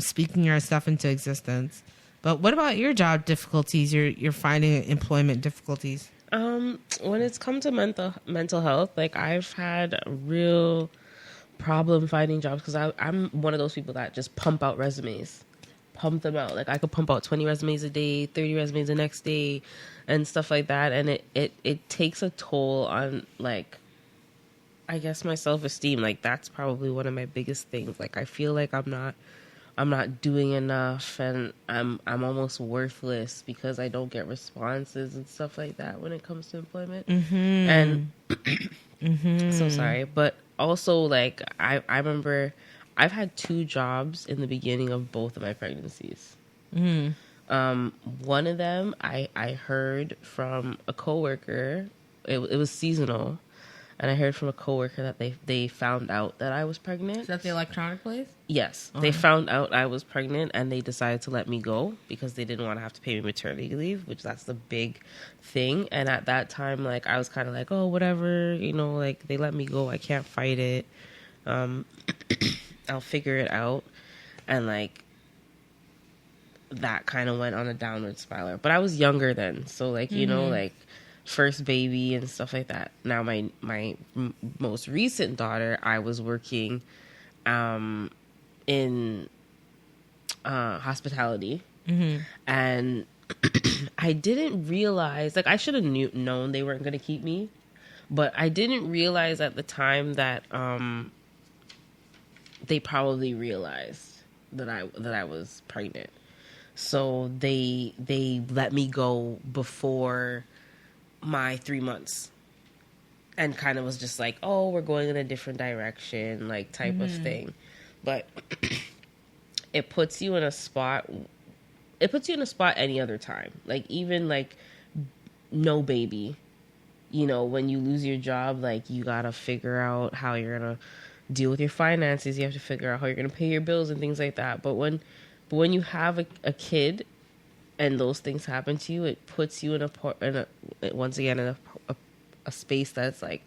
Speaking our stuff into existence. But what about your job difficulties? You're finding employment difficulties. When it's come to mental health, like I've had a real problem finding jobs because I'm one of those people that just pump out resumes, pump them out. Like I could pump out 20 resumes a day, 30 resumes the next day, and stuff like that. And it takes a toll on, like, I guess my self-esteem. Like that's probably one of my biggest things. Like I feel like I'm not doing enough, and I'm almost worthless because I don't get responses and stuff like that when it comes to employment. And so sorry, but also like I remember I've had 2 jobs in the beginning of both of my pregnancies. One of them I heard from a coworker. It was seasonal. And I heard from a coworker that they found out that I was pregnant. Is that the electronic place? Yes. Okay. They found out I was pregnant, and they decided to let me go because they didn't want to have to pay me maternity leave, which that's the big thing. And at that time, like, I was kind of like, oh, whatever, you know, like, they let me go. I can't fight it. I'll figure it out. And, like, that kind of went on a downward spiral. But I was younger then. So, like, you know, like, first baby and stuff like that. Now my most recent daughter, I was working in hospitality, and I didn't realize, like, I should have known they weren't going to keep me, but I didn't realize at the time that they probably realized that I was pregnant, so they let me go before my 3 months, and kind of was just like, oh, we're going in a different direction, like, type of thing. But it puts you in a spot any other time, like, even like no baby, you know, when you lose your job, like, you gotta figure out how you're gonna deal with your finances. You have to figure out how you're gonna pay your bills and things like that. But when you have a kid and those things happen to you, it puts you in a space that's like,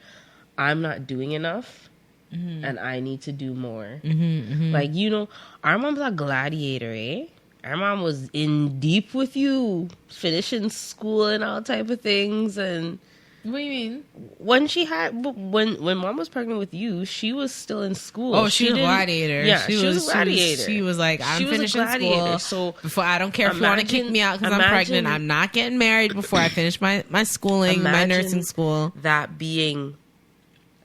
I'm not doing enough, and I need to do more. Like, you know, our mom's a gladiator, eh? Our mom was in deep with you, finishing school and all type of things. And what do you mean? When mom was pregnant with you, she was still in school. Oh, she was a gladiator. Yeah, she was a gladiator. She was like, I'm finishing school. So before, I don't care if you want to kick me out because I'm pregnant. I'm not getting married before I finish my schooling, my nursing school. That being,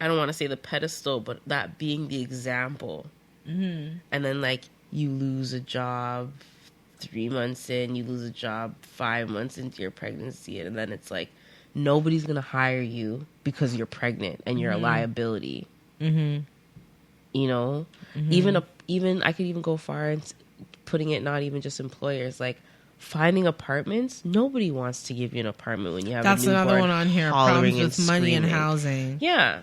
I don't want to say the pedestal, but that being the example. And then, like, you lose a job 3 months in, you lose a job 5 months into your pregnancy, and then it's like, nobody's gonna hire you because you're pregnant and you're a liability. You know, even I could even go far and putting it not even just employers, like finding apartments. Nobody wants to give you an apartment when you have that's a newborn. Another one on here. Problems with money and housing. Yeah,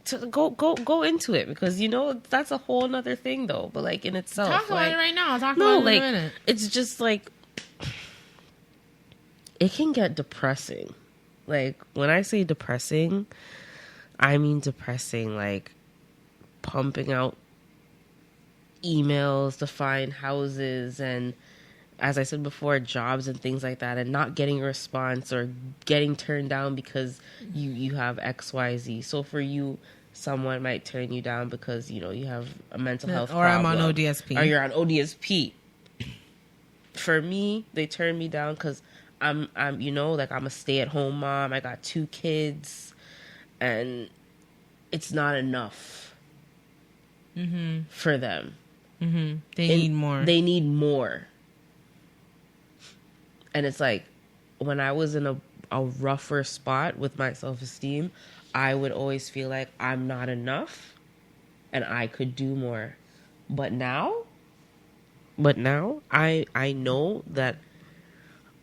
so go into it, because, you know, that's a whole nother thing though. But, like, in itself, talk about it right now. Talk about it in a minute. It's just like, it can get depressing. Like, when I say depressing, I mean depressing, like pumping out emails to find houses and, as I said before, jobs and things like that, and not getting a response or getting turned down because you have XYZ. So for you, someone might turn you down because, you have a mental health or problem. I'm on ODSP. Or you're on ODSP. For me, they turn me down because I'm I'm a stay-at-home mom. I got 2 kids, and it's not enough for them. Mm-hmm. They need more. They need more. And it's like, when I was in a rougher spot with my self-esteem, I would always feel like I'm not enough and I could do more. But now I know that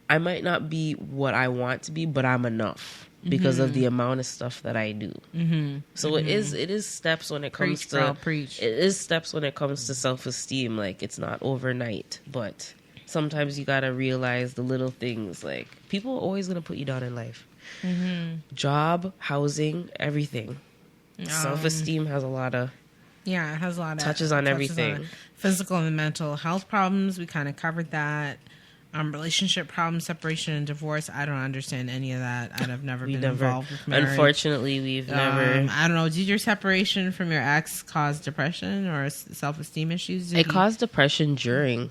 I might not be what I want to be, but I'm enough because of the amount of stuff that I do. Mm-hmm. So it is steps when it comes preach. It is steps when it comes to self-esteem. Like, it's not overnight, but sometimes you gotta realize the little things. Like, people are always gonna put you down in life. Job, housing, everything. Self-esteem has a lot of it has a lot of touches on everything. Physical and mental health problems. We kind of covered that. Relationship problems, separation and divorce. I don't understand any of that. I've never been involved with marriage. Unfortunately, we've never. I don't know. Did your separation from your ex cause depression or self-esteem issues? It caused depression during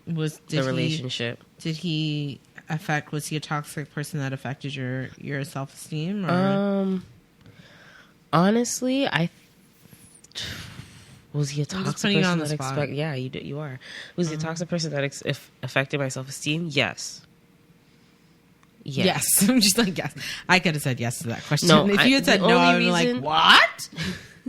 the relationship. Was he a toxic person that affected your self-esteem? Honestly, was he a toxic person on the that spot. Yeah, you are. Was he a toxic person that affected my self-esteem? Yes. I'm just like, yes. I could have said yes to that question. No, if you had said no, I would be like, what?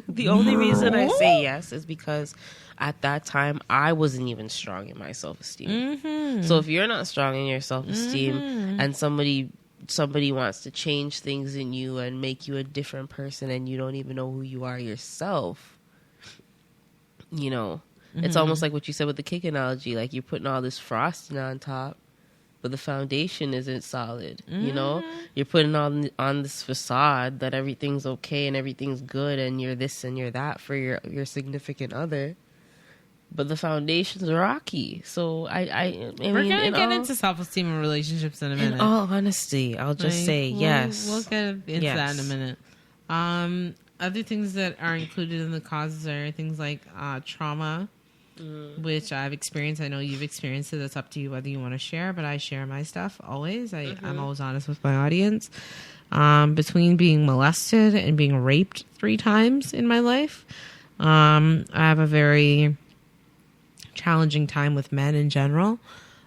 The only reason I say yes is because at that time I wasn't even strong in my self-esteem. So if you're not strong in your self-esteem and somebody wants to change things in you and make you a different person and you don't even know who you are yourself, it's almost like what you said with the cake analogy. Like, you're putting all this frosting on top, but the foundation isn't solid. You're putting on this facade that everything's okay and everything's good and you're this and you're that for your significant other, but the foundation's rocky. So we're gonna get into self-esteem and relationships in a minute. In all honesty, I'll just say yes. We'll get into that in a minute. Other things that are included in the causes are things like trauma, which I've experienced. I know you've experienced it. It's up to you whether you want to share, but I share my stuff always. I'm always honest with my audience. Between being molested and being raped 3 times in my life, I have a very challenging time with men in general.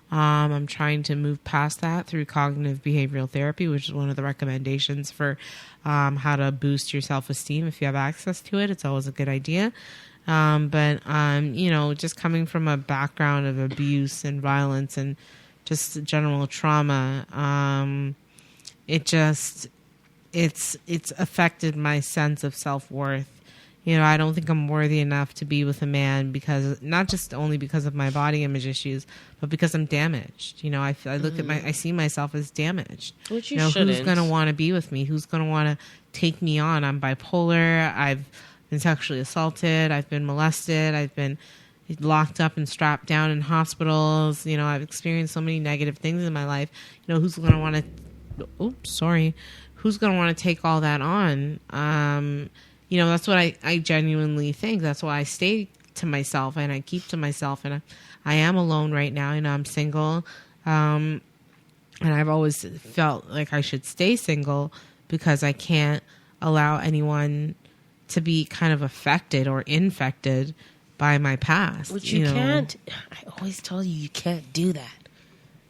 I'm trying to move past that through cognitive behavioral therapy, which is one of the recommendations for how to boost your self-esteem. If you have access to it, it's always a good idea. But just coming from a background of abuse and violence and just general trauma, it's affected my sense of self-worth. I don't think I'm worthy enough to be with a man because not just only because of my body image issues, but because I'm damaged. I look I see myself as damaged. Which you shouldn't. Who's going to want to be with me? Who's going to want to take me on? I'm bipolar. I've been sexually assaulted. I've been molested. I've been locked up and strapped down in hospitals. I've experienced so many negative things in my life. Who's going to want to? Who's going to want to take all that on? That's what I genuinely think. That's why I stay to myself and I keep to myself. And I am alone right now. I'm single. And I've always felt like I should stay single because I can't allow anyone to be kind of affected or infected by my past. Which you can't. I always tell you can't do that.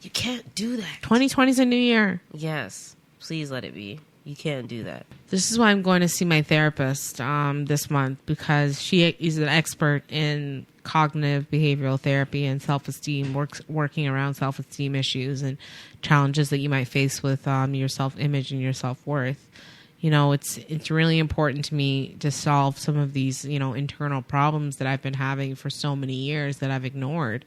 You can't do that. 2020 is a new year. Yes. Please let it be. You can't do that. This is why I'm going to see my therapist this month, because she is an expert in cognitive behavioral therapy and self-esteem, working around self-esteem issues and challenges that you might face with your self-image and your self-worth. It's really important to me to solve some of these, internal problems that I've been having for so many years that I've ignored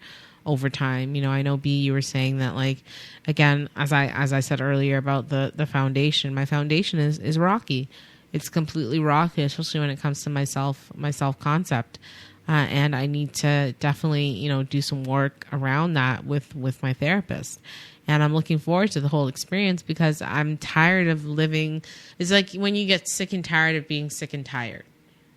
over time. You know, I know B, you were saying that, like, again, as I said earlier about the foundation, my foundation is rocky. It's completely rocky, especially when it comes to my self concept. And I need to definitely, you know, do some work around that with my therapist. And I'm looking forward to the whole experience because I'm tired of living. It's like when you get sick and tired of being sick and tired.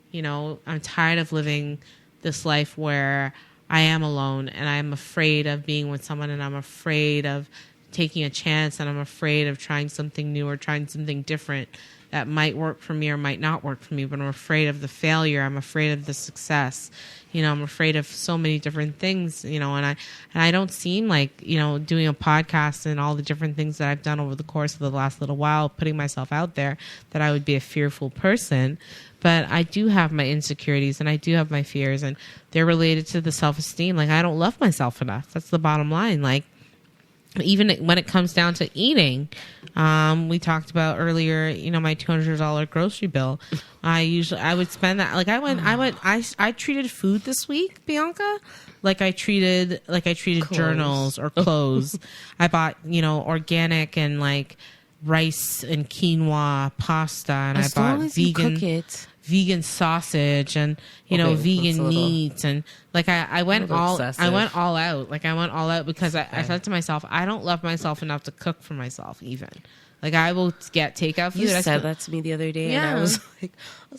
You know, I'm tired of living this life where I am alone and I'm afraid of being with someone and I'm afraid of taking a chance and I'm afraid of trying something new or trying something different that might work for me or might not work for me, but I'm afraid of the failure. I'm afraid of the success. You know, I'm afraid of so many different things, you know, and I don't seem like, you know, doing a podcast and all the different things that I've done over the course of the last little while, putting myself out there, that I would be a fearful person. But I do have my insecurities and I do have my fears, and they're related to the self-esteem. Like, I don't love myself enough. That's the bottom line. Like, even when it comes down to eating, we talked about earlier, you know, my $200 grocery bill. I would spend that. Like, I treated food this week, Bianca, like I treated clothes. Journals or clothes. I bought, you know, organic and like rice and quinoa pasta, and as I bought long as vegan. You cook it. Vegan sausage and, you know, vegan meat. And like, I went all out. Like, I went all out because I said to myself, I don't love myself enough to cook for myself even. Like, I will get takeout food. You said that to me the other day, yeah. And I was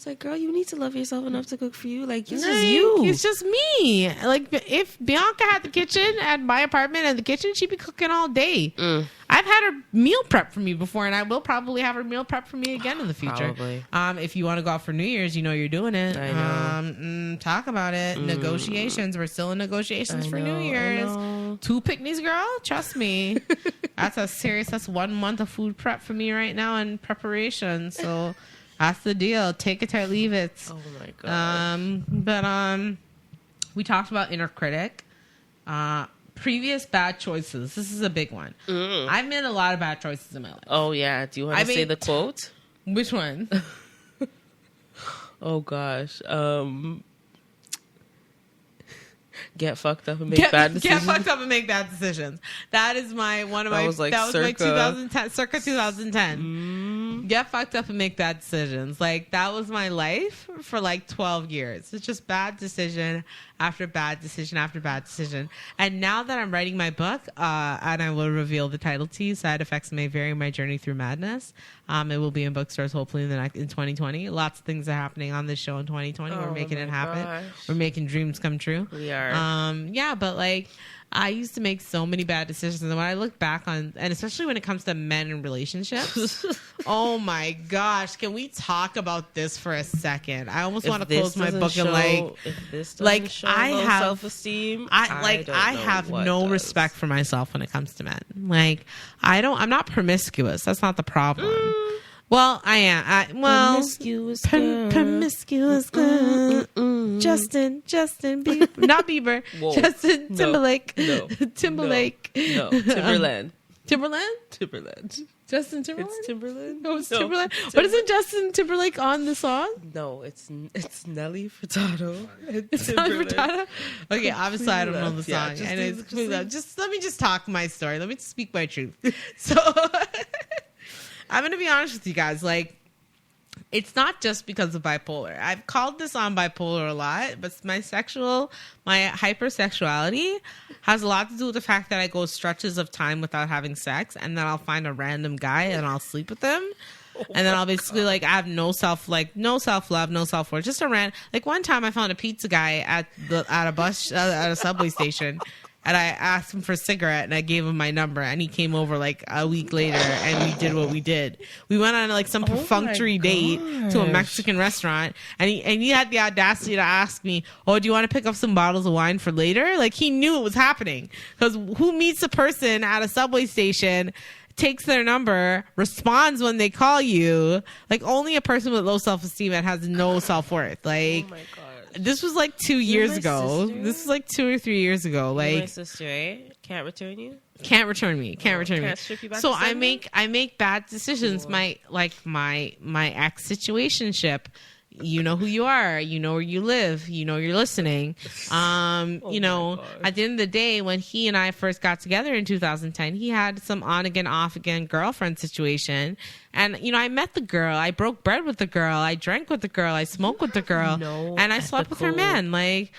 like, girl, you need to love yourself enough to cook for you. Like, it's just you. It's just me. Like, if Bianca had the kitchen at my apartment and the kitchen, she'd be cooking all day. I've had her meal prep for me before, and I will probably have her meal prep for me again in the future. Probably. If you want to go out for New Year's, you know you're doing it. I know. Talk about it. Negotiations. We're still in negotiations for New Year's. 2 picnics, girl. Trust me. That's 1 month of food prep for me right now in preparation. So that's the deal. Take it or leave it. Oh my god. We talked about inner critic. Previous bad choices. This is a big one. I've made a lot of bad choices in my life. Oh yeah. Do you want to say the quote? Which one? Oh gosh. Get fucked up and make bad decisions. Get fucked up and make bad decisions. That is my that was my 2010, circa 2010. Get fucked up and make bad decisions. Like, that was my life for like 12 years. It's just bad decision after bad decision after bad decision. And now that I'm writing my book, and I will reveal the title to you, Side Effects May Vary: My Journey Through Madness. It will be in bookstores hopefully in 2020. Lots of things are happening on this show in 2020. We're making it happen. Gosh. We're making dreams come true. We are. Yeah, but like, I used to make so many bad decisions, and when I look back on, and especially when it comes to men and relationships, oh my gosh, can we talk about this for a second? I almost want to close my book and I have self-esteem. I have no respect for myself when it comes to men. Like, I'm not promiscuous. That's not the problem. Well, I am. Promiscuous girl. Justin Bieber. Not Bieber. Whoa. Justin Timberlake. No. Timberlake. No. Timberland. Timberland? Justin Timberland? It's Timberland. Oh, it's Timberland. But isn't Justin Timberlake on the song? No, it's Nelly Furtado. It's Nelly Furtado? Okay, obviously I don't know the song. Yeah, and it's just let me just talk my story. Let me just speak my truth. So I'm going to be honest with you guys. Like, it's not just because of bipolar. I've called this on bipolar a lot, but my hypersexuality has a lot to do with the fact that I go stretches of time without having sex, and then I'll find a random guy and I'll sleep with him. And then I'll basically like, I have no self-love, no self-worth. Just like one time I found a pizza guy at a subway station. And I asked him for a cigarette, and I gave him my number, and he came over like a week later, and we did what we did. We went on like some perfunctory date to a Mexican restaurant, and he had the audacity to ask me, "Oh, do you want to pick up some bottles of wine for later?" Like, he knew it was happening, because who meets a person at a subway station, takes their number, responds when they call you? Like, only a person with low self-esteem that has no self-worth. Like, oh my God. This was like 2 years ago. Sister? This was like 2 or 3 years ago. Like, you're my sister, right? Can't return you. Can't return me. Can't strip you back. So I make bad decisions. My ex situationship. you know who you are, you know where you live, you know you're listening. You know, at the end of the day, when he and I first got together in 2010, he had some on again, off again girlfriend situation. And, you know, I met the girl, I broke bread with the girl, I drank with the girl, I smoked with the girl, and I slept with her man. Like,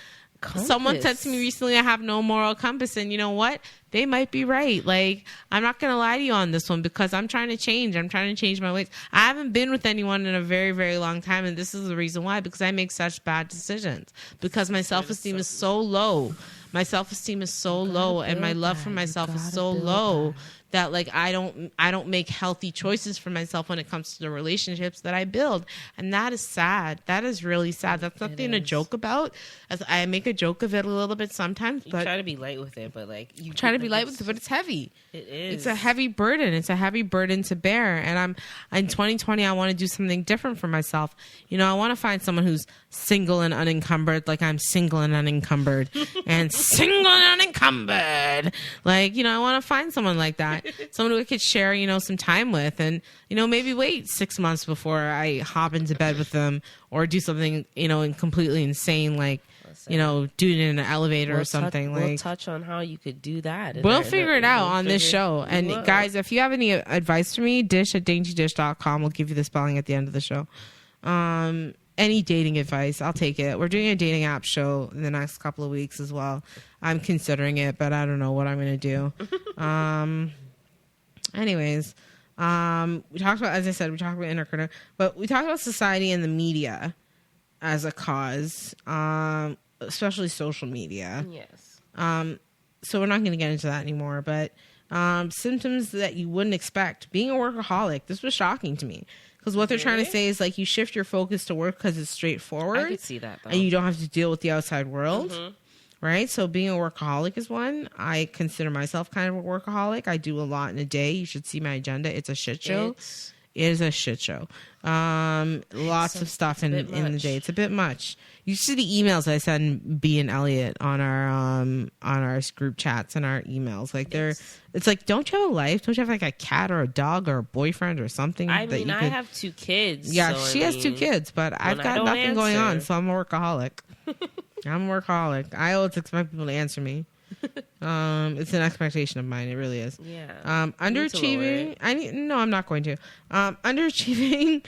someone said to me recently, I have no moral compass, and you know what? They might be right. Like, I'm not going to lie to you on this one because I'm trying to change. I'm trying to change my ways. I haven't been with anyone in a very, very long time, and this is the reason why, because I make such bad decisions, because my self-esteem is so low. My self-esteem is so low, and my love for myself is so low that like I don't make healthy choices for myself when it comes to the relationships that I build. And that is sad. That is really sad. That's nothing to joke about. As I make a joke of it a little bit sometimes, but you try to be light with it, but like you try to be light with it, but it's heavy. It is. It's a heavy burden. It's a heavy burden to bear. And in 2020, I want to do something different for myself. You know, I want to find someone who's single and unencumbered, like I'm single and unencumbered and single and unencumbered. Like, you know, I want to find someone like that. Someone who I could share, you know, some time with, and, you know, maybe wait 6 months before I hop into bed with them or do something, you know, completely insane, like, you know, do it in an elevator or something. We'll touch on how you could do that. We'll figure it out on this show. And guys, if you have any advice for me, dysh@daintydish.com. We'll give you the spelling at the end of the show. Any dating advice, I'll take it. We're doing a dating app show in the next couple of weeks as well. I'm considering it, but I don't know what I'm going to do. Anyways, we talked about, as I said, we talked about inner critic, but we talked about society and the media as a cause, especially social media. Yes. So we're not going to get into that anymore, but symptoms that you wouldn't expect. Being a workaholic, this was shocking to me. Because what they're trying to say is, like, you shift your focus to work because it's straightforward. I could see that, though. And you don't have to deal with the outside world. Mm-hmm. Right? So being a workaholic is one. I consider myself kind of a workaholic. I do a lot in a day. You should see my agenda. It's a shit show. It is a shit show. Lots of stuff in the day. It's a bit much. You see the emails I send B and Elliot on our group chats and our emails. Like it's like, don't you have a life? Don't you have like a cat or a dog or a boyfriend or something? I mean, I have 2 kids. Yeah, so she has 2 kids, but I've got nothing going on, so I'm a workaholic. I'm a workaholic. I always expect people to answer me. It's an expectation of mine. It really is. Yeah. Underachieving. I'm not going to. Underachieving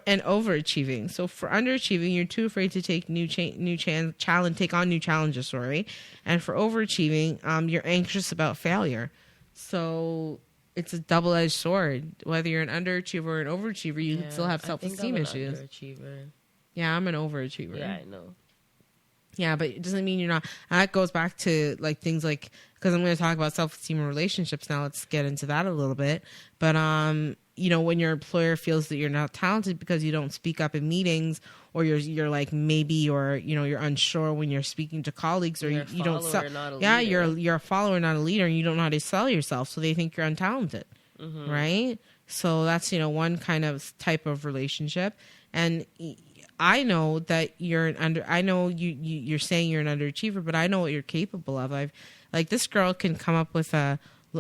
and overachieving. So for underachieving, you're too afraid to take take on new challenges. Sorry. And for overachieving, you're anxious about failure. So it's a double-edged sword. Whether you're an underachiever or an overachiever, you still have self-esteem issues. Underachiever. Yeah, I'm an overachiever. Yeah, I know. Yeah, but it doesn't mean you're not. And that goes back to like things like, because I'm going to talk about self-esteem and relationships now. Let's get into that a little bit. But you know, when your employer feels that you're not talented because you don't speak up in meetings, or you're like maybe, or you know, you're unsure when you're speaking to colleagues, or you don't sell. Yeah, you're a follower, not a leader, and you don't know how to sell yourself, so they think you're untalented, right? So that's, you know, one kind of type of relationship. And I know that I know you're saying you're an underachiever, but I know what you're capable of. Like this girl can come up with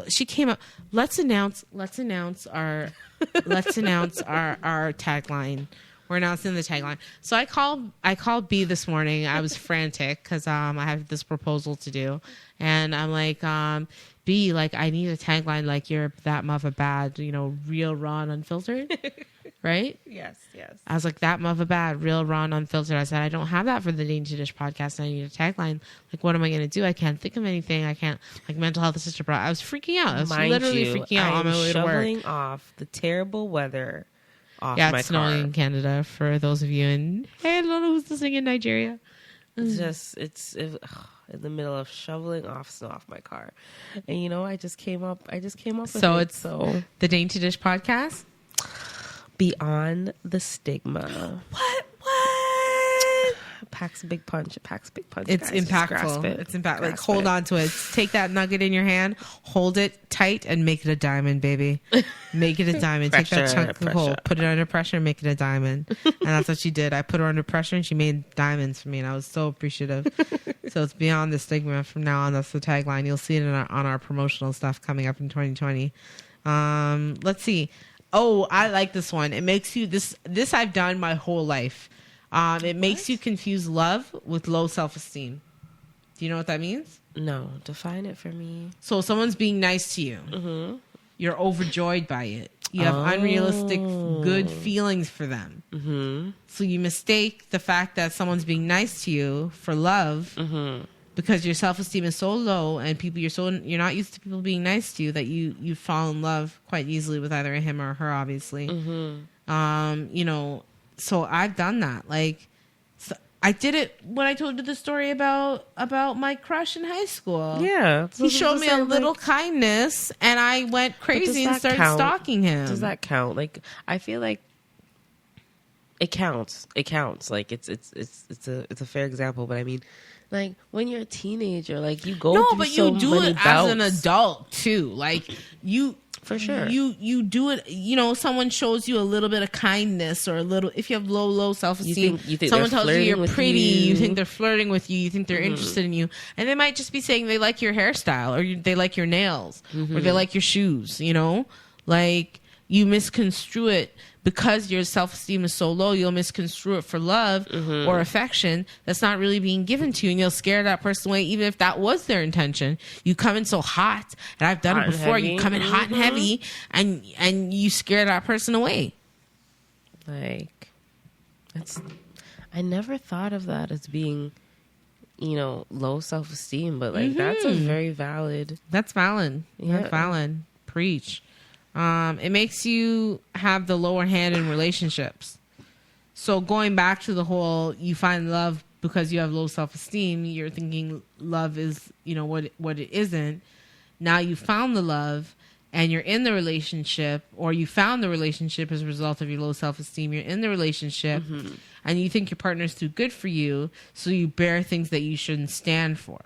she came up, let's announce our tagline. We're announcing the tagline. So I called B this morning. I was frantic because I have this proposal to do, and I'm like, B, like, I need a tagline like you're that mother bad, you know, real, raw, and unfiltered. Right? Yes. I was like, that mother bad, real, raw, and unfiltered. I said, I don't have that for the Dainty Dish podcast. I need a tagline. Like, what am I going to do? I can't think of anything. I can't, like, mental health assistant. I was freaking out. I was literally freaking out on my way to work. Shoveling off the terrible weather off my car. It's snowing in Canada for those of you in, hey, I don't know who's listening in Nigeria. It's in the middle of shoveling off snow off my car. And, you know, I just came up with it. So the Dainty Dish podcast? Beyond the stigma. What? Packs a big punch. It's guys. impactful. It's impactful. Like, hold on to it. Take that nugget in your hand, hold it tight, and make it a diamond, baby. Make it a diamond. Take that chunk of coal, put it under pressure, and make it a diamond. And that's what she did. I put her under pressure, and she made diamonds for me, and I was so appreciative. So it's beyond the stigma from now on. That's the tagline. You'll see it on our promotional stuff coming up in 2020. Let's see. Oh, I like this one. It makes you this I've done my whole life. It makes you confuse love with low self-esteem. Do you know what that means? No, define it for me. So someone's being nice to you. Mm-hmm. You're overjoyed by it. You have unrealistic good feelings for them. Mm-hmm. So you mistake the fact that someone's being nice to you for love because your self-esteem is so low and you're not used to people being nice to you that you fall in love quite easily with either him or her, obviously. You know, so I've done that. Like, so I did it when I told you the story about my crush in high school. Yeah. He showed me a little kindness and I went crazy and started stalking him. Does that count? Like, I feel like it counts. It counts. Like, it's a fair example, but I mean, like, when you're a teenager, like, you go through but so you do many it bouts. as an adult too. Like, you for sure. You do it. You know, someone shows you a little bit of kindness or a little. If you have low self-esteem, you think someone tells you you're pretty. You think they're flirting with you. You think they're interested in you, and they might just be saying they like your hairstyle or they like your nails or they like your shoes. You know, like, you misconstrue it. Because your self-esteem is so low, you'll misconstrue it for love or affection that's not really being given to you, and you'll scare that person away, even if that was their intention. You come in so hot, and I've done it before. You come in hot and heavy, and you scare that person away. Like, I never thought of that as being, you know, low self-esteem, but like that's a very valid. That's valid. Yeah. That's valid. Preach. It makes you have the lower hand in relationships. So going back to the whole, you find love because you have low self-esteem, you're thinking love is, you know, what it isn't. Now you found the love and you're in the relationship, or you found the relationship as a result of your low self-esteem. You're in the relationship and you think your partner's too good for you, so you bear things that you shouldn't stand for.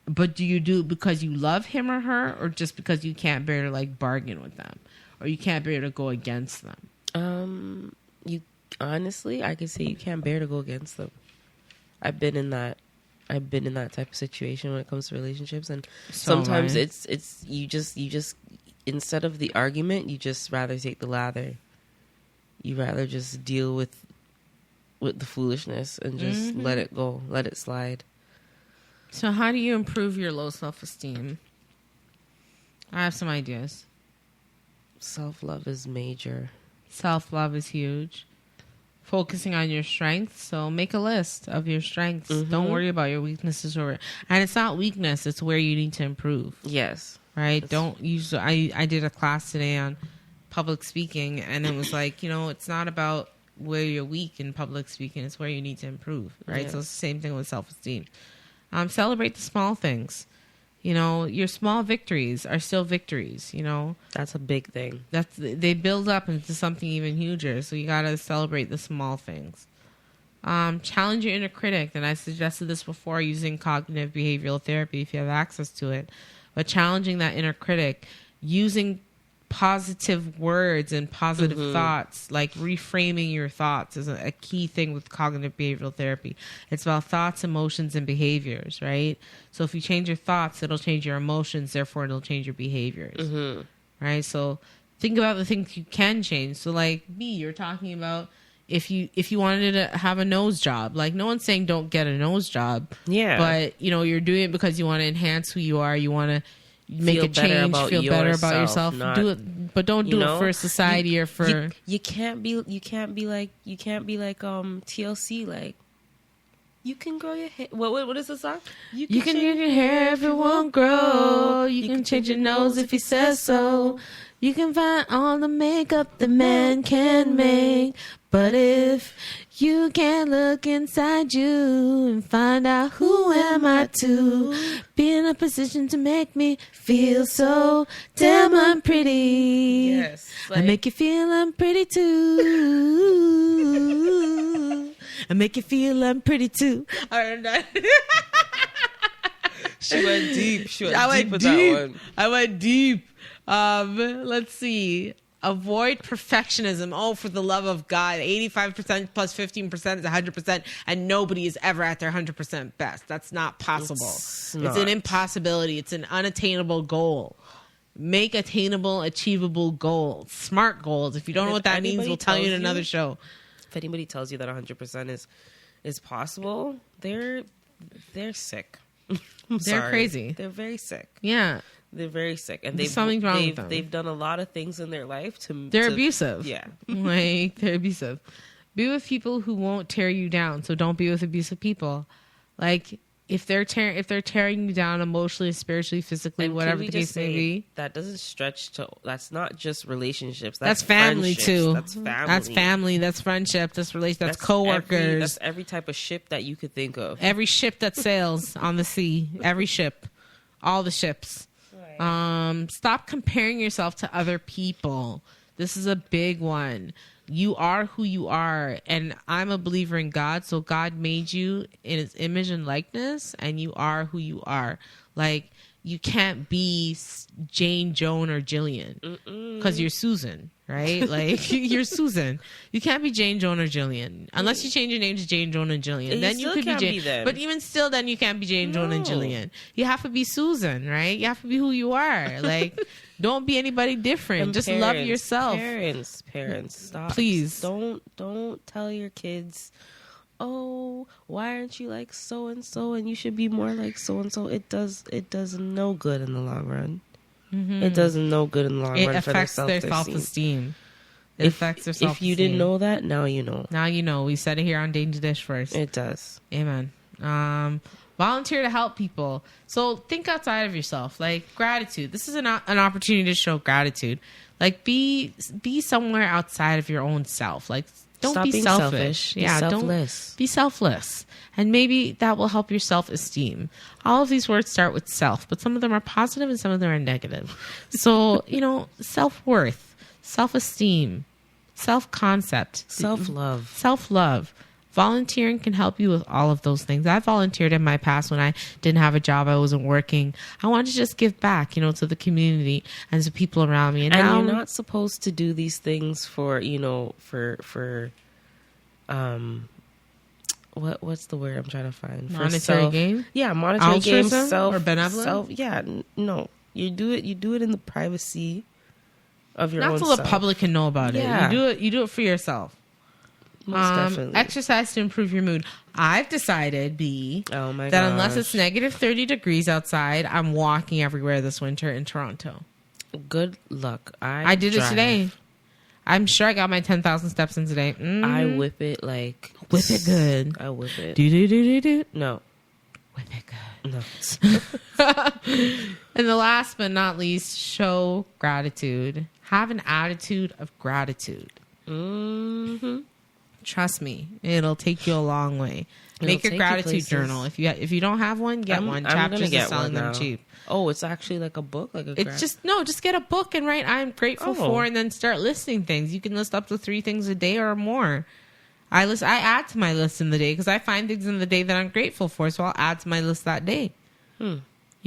But do you do it because you love him or her, or just because you can't bear to, like, bargain with them, or you can't bear to go against them? You honestly, I could say you can't bear to go against them. I've been in that type of situation when it comes to relationships, and sometimes it's you just instead of the argument, you just rather take the lather. You rather just deal with the foolishness and just let it go, let it slide. So how do you improve your low self-esteem? I have some ideas. Self-love is major. Self-love is huge. Focusing on your strengths. So make a list of your strengths. Don't worry about your weaknesses. And it's not weakness. It's where you need to improve. Yes. Right? Don't use... I did a class today on public speaking, and it was like, you know, it's not about where you're weak in public speaking. It's where you need to improve. Right? Yes. So it's the same thing with self-esteem. Celebrate the small things. You know, your small victories are still victories, you know. That's a big thing. They build up into something even huger. So you got to celebrate the small things. Challenge your inner critic. And I suggested this before, using cognitive behavioral therapy if you have access to it. But challenging that inner critic, using positive words and positive thoughts, like reframing your thoughts is a key thing with cognitive behavioral therapy. It's about thoughts, emotions, and behaviors, right? So if you change your thoughts, it'll change your emotions, therefore it'll change your behaviors, right? So think about the things you can change. So like me, you're talking about if you wanted to have a nose job, like no one's saying don't get a nose job, but you know, you're doing it because you want to enhance who you are, you want to make a change, feel better about yourself. Do it, but don't do it for society or for. You can't be like TLC. Like, you can grow your hair. What is the song? You can change your hair if it won't grow. You can change your nose if he says so. You can find all the makeup the man can make, but if you can't look inside you and find out who am I to be in a position to make me feel so damn I'm pretty. Yes, I make you feel I'm pretty too. I make you feel I'm pretty too. All right, she went deep. That one. I went deep. Let's see. Avoid perfectionism. Oh, for the love of God. 85% plus 15% is 100%, and nobody is ever at their 100% best. That's not possible. It's an impossibility. It's an unattainable goal. Make attainable, achievable goals. SMART goals. If you don't know what that means, we'll tell you in another show. if anybody tells you that 100% is possible, they're sick. They're crazy. They're very sick. Yeah. They're very sick, and There's something wrong with them. They've done a lot of things in their life They're abusive. Yeah, like they're abusive. Be with people who won't tear you down. So don't be with abusive people. Like if they're tearing you down emotionally, spiritually, physically, and whatever the case may be. That doesn't stretch to. That's not just relationships. That's family too. That's family. That's family. That's friendship. That's relation. That's coworkers. That's every type of ship that you could think of. Every ship that sails on the sea. Every ship. All the ships. Right. Stop comparing yourself to other people. This is a big one. You are who you are, and I'm a believer in God, so God made you in his image and likeness, and you are who you are. Like, you can't be Jane, Joan, or Jillian because you're Susan, right? Like, you're Susan. You can't be Jane, Joan, or Jillian unless you change your name to Jane, Joan, and Jillian. Then you could be Jane. But even still, then you can't be Jane, Joan, and Jillian. You have to be Susan, right? You have to be who you are. Like, don't be anybody different. And just love yourself. Parents, stop. Please. Don't tell your kids, oh, why aren't you like so and so, and you should be more like so and so. It does no good in the long run. Mm-hmm. It does no good in the long run. It affects their self-esteem. It affects their self-esteem. If you didn't know that, now you know. Now you know. We said it here on Danger Dish first. It does. Amen. Volunteer to help people. So think outside of yourself. Like gratitude. This is an opportunity to show gratitude. Like be somewhere outside of your own self. Like don't Stop be being selfish. Be selfless. Don't be selfless. And maybe that will help your self-esteem. All of these words start with self, but some of them are positive and some of them are negative. So, self-worth, self-esteem, self-concept, self-love. Volunteering can help you with all of those things. I volunteered in my past when I didn't have a job. I wasn't working. I wanted to just give back, to the community and to people around me. And now, you're not supposed to do these things for, what's the word I'm trying to find? Monetary gain? Yeah, monetary gain. Or benevolent? No. You do it in the privacy of your own self. Not so the public can know about it. You do it for yourself. Most definitely. Exercise to improve your mood. I've decided, that unless it's negative 30 degrees outside, I'm walking everywhere this winter in Toronto. Good luck. I did it today. I'm sure I got my 10,000 steps in today. I whip it like... Whip it good. I whip it. Do. No. Whip it good. No. And the last but not least, show gratitude. Have an attitude of gratitude. Mm-hmm. Trust me, it'll take you a long way. Make a gratitude journal. If you don't have one, get one. Chapters are selling them cheap. Oh, it's actually like a book, just get a book and write I'm grateful for, and then start listing things. You can list up to 3 things a day or more. I add to my list in the day because I find things in the day that I'm grateful for, so I'll add to my list that day.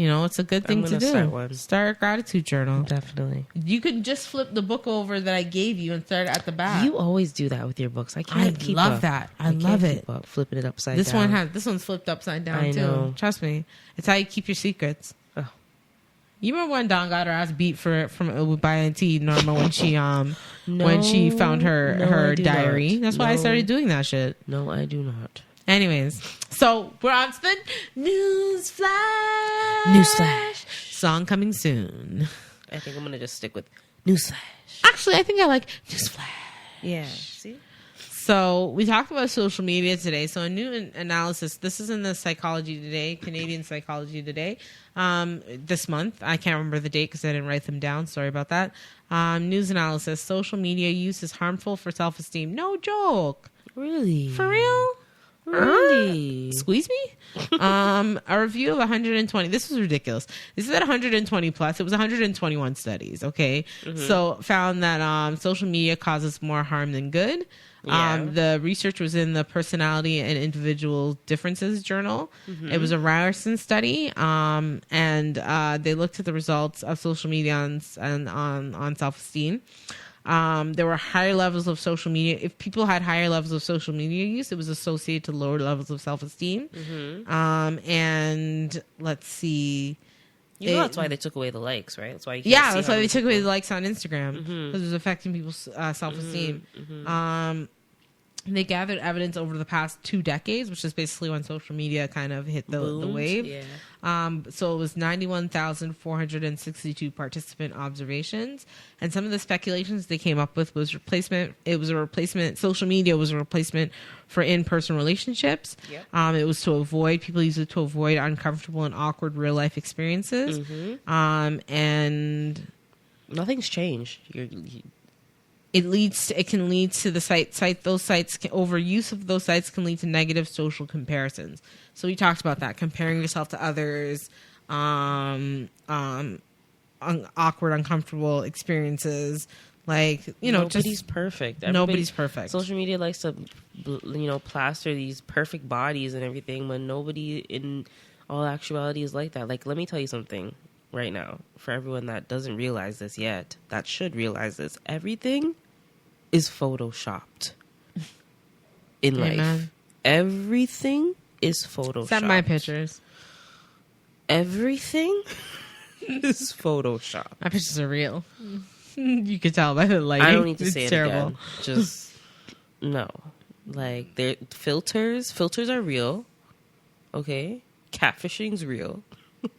It's a good thing to do. Start a gratitude journal. Definitely. You could just flip the book over that I gave you and start at the back. You always do that with your books. I love that. I love it. Flipping it upside down. This one's flipped upside down I too. know. Trust me. It's how you keep your secrets. Oh. You remember when Dawn got her ass beat by Auntie Norma when she when she found her diary? Not. That's why I started doing that shit. No, I do not. Anyways, so we're on to the news flash. Song coming soon. I think I'm gonna just stick with newsflash. Actually, I think I like newsflash. Yeah. See. So we talked about social media today. So a new analysis. This is in the Psychology Today, Canadian Psychology Today, this month. I can't remember the date because I didn't write them down. Sorry about that. News analysis. Social media use is harmful for self-esteem. No joke. Really? For real? Really? Squeeze me? A review of 120. This was ridiculous. This is at 120 plus. It was 121 studies. Okay. Mm-hmm. So found that social media causes more harm than good. Yeah. The research was in the Personality and Individual Differences Journal. Mm-hmm. It was a Ryerson study. And they looked at the results of social media on self-esteem. There were higher levels of social media. If people had higher levels of social media use, it was associated to lower levels of self-esteem. Mm-hmm. And let's see. That's why they took away the likes, right? That's why. That's why they took away the likes on Instagram because it was affecting people's self-esteem. Mm-hmm. They gathered evidence over the past 2 decades, which is basically when social media kind of hit the wave. Yeah. So it was 91,462 participant observations. And some of the speculations they came up with was replacement. It was a replacement. Social media was a replacement for in-person relationships. Yep. It was people use it to avoid uncomfortable and awkward real life experiences. And nothing's changed. it can lead to the overuse of those sites can lead to negative social comparisons. So we talked about that, comparing yourself to others, awkward, uncomfortable experiences. Like, nobody's perfect. Nobody's perfect. Social media likes to, plaster these perfect bodies and everything, when nobody in all actuality is like that. Like, let me tell you something right now, for everyone that doesn't realize this yet, that should realize this. Everything is photoshopped in life. Everything is photoshopped. Except my pictures. Everything is photoshopped. My pictures are real. You could tell by the lighting. I don't need to say it terrible. again. Just no. Like, they're filters. Filters are real. Okay, catfishing's real.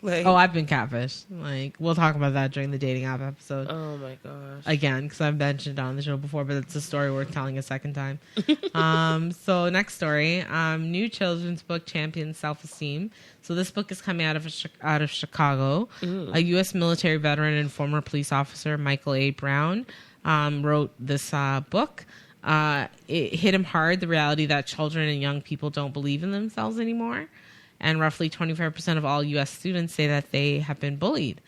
Like, I've been catfished. Like, we'll talk about that during the dating app episode. Oh my gosh. Again, because I've mentioned it on the show before, but it's a story worth telling a second time. So next story, new children's book champions self-esteem. So this book is coming out of Chicago. A U.S. military veteran and former police officer, Michael A. Brown, wrote this book. It hit him hard, the reality that children and young people don't believe in themselves anymore. And roughly 25% of all U.S. students say that they have been bullied.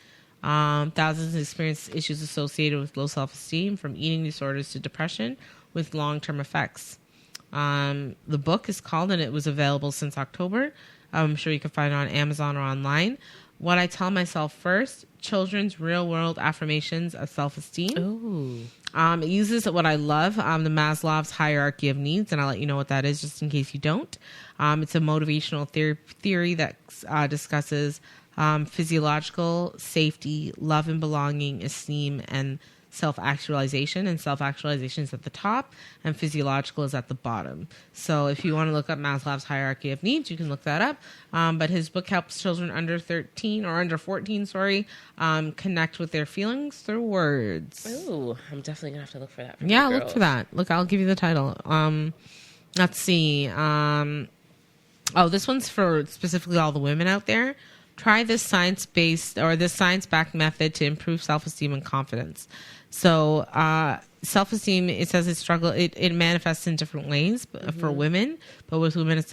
Thousands experience issues associated with low self-esteem, from eating disorders to depression, with long-term effects. The book is called, and it was available since October. I'm sure you can find it on Amazon or online. What I Tell Myself First, Children's Real-World Affirmations of Self-Esteem. Ooh. It uses what I love, the Maslow's hierarchy of needs, and I'll let you know what that is just in case you don't. It's a motivational theory that discusses physiological safety, love and belonging, esteem, and self-actualization. And self-actualization is at the top, and physiological is at the bottom. So if you want to look up Maslow's hierarchy of needs, you can look that up. But his book helps children under 14, connect with their feelings through words. Ooh, I'm definitely gonna have to look for that. Yeah, look for that. Look, I'll give you the title. Let's see. This one's for specifically all the women out there. Try this science-backed method to improve self-esteem and confidence. So, self-esteem, it says it manifests in different ways for women, but with women it's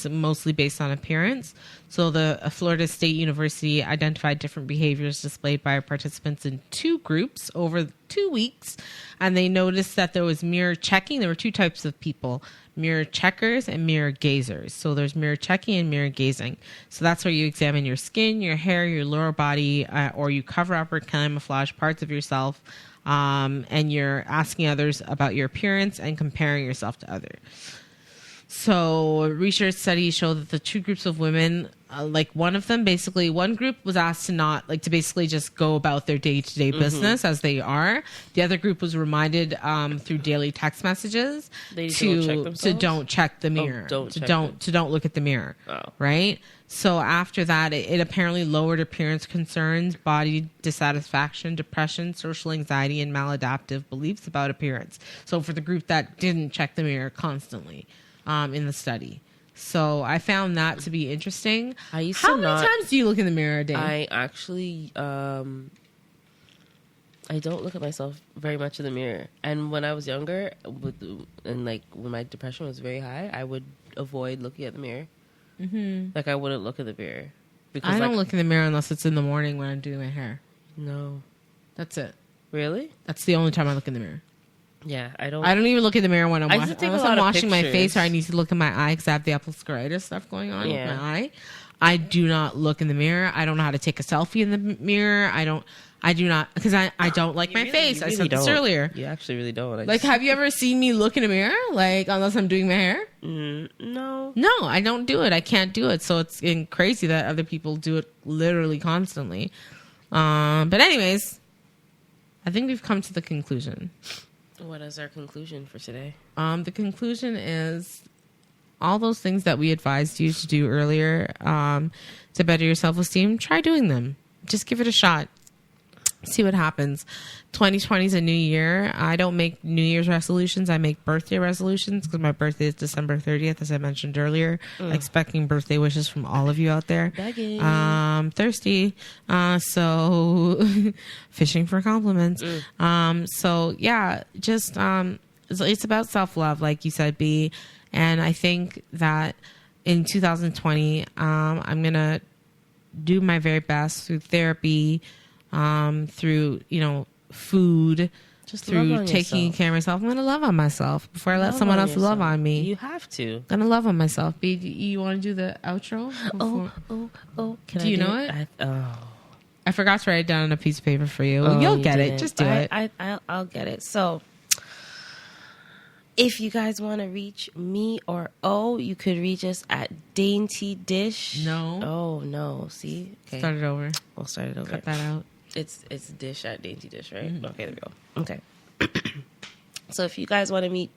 mostly based on appearance. So the Florida State University identified different behaviors displayed by participants in 2 groups over 2 weeks, and they noticed that there was mirror checking. There were 2 types of people: mirror checkers and mirror gazers. So there's mirror checking and mirror gazing. So that's where you examine your skin, your hair, your lower body, or you cover up or camouflage parts of yourself, and you're asking others about your appearance and comparing yourself to others. So research studies show that the 2 groups of women, one group was asked to basically just go about their day-to-day business as they are. The other group was reminded through daily text messages to don't check the mirror, to don't look at the mirror. Oh. Right. So after that, it apparently lowered appearance concerns, body dissatisfaction, depression, social anxiety, and maladaptive beliefs about appearance. So for the group that didn't check the mirror constantly in the study. So I found that to be interesting. How many times do you look in the mirror a day? I actually, I don't look at myself very much in the mirror. And when I was younger, when my depression was very high, I would avoid looking at the mirror. Mm-hmm. Like, I wouldn't look at the mirror. Because I don't look in the mirror unless it's in the morning when I'm doing my hair. No. That's it. Really? That's the only time I look in the mirror. Yeah, I don't even look in the mirror when I'm washing my pictures. face, or I need to look in my eye because I have the episcleritis stuff going on with my eye. I do not look in the mirror. I don't know how to take a selfie in the mirror. I do not, because I don't like my face. I said this earlier. You actually really don't. Have you ever seen me look in a mirror? Unless I'm doing my hair? No. No, I don't do it. I can't do it. So it's crazy that other people do it literally constantly. But anyways, I think we've come to the conclusion. What is our conclusion for today? The conclusion is all those things that we advised you to do earlier to better your self-esteem, try doing them. Just give it a shot. See what happens. 2020 is a new year. I don't make New Year's resolutions. I make birthday resolutions because my birthday is December 30th, as I mentioned earlier. Expecting birthday wishes from all of you out there. Begging. Thirsty. So fishing for compliments. So yeah, just it's about self-love, like you said, B. And I think that in 2020, I'm going to do my very best through therapy, through, food, Just through taking care of myself. I'm going to love on myself before I let someone else love on me. You have to. I'm going to love on myself. B, you want to do the outro? Do you know it? I forgot to write it down on a piece of paper for you. You'll get it. Just do it. I'll get it. So, if you guys want to reach me or you could reach us at Dainty Dysh. No. Oh, no. See? Okay. Start it over. We'll start it over. Cut that out. It's Dysh at Dainty Dysh, right? Okay, there we go. Okay. So if you guys want to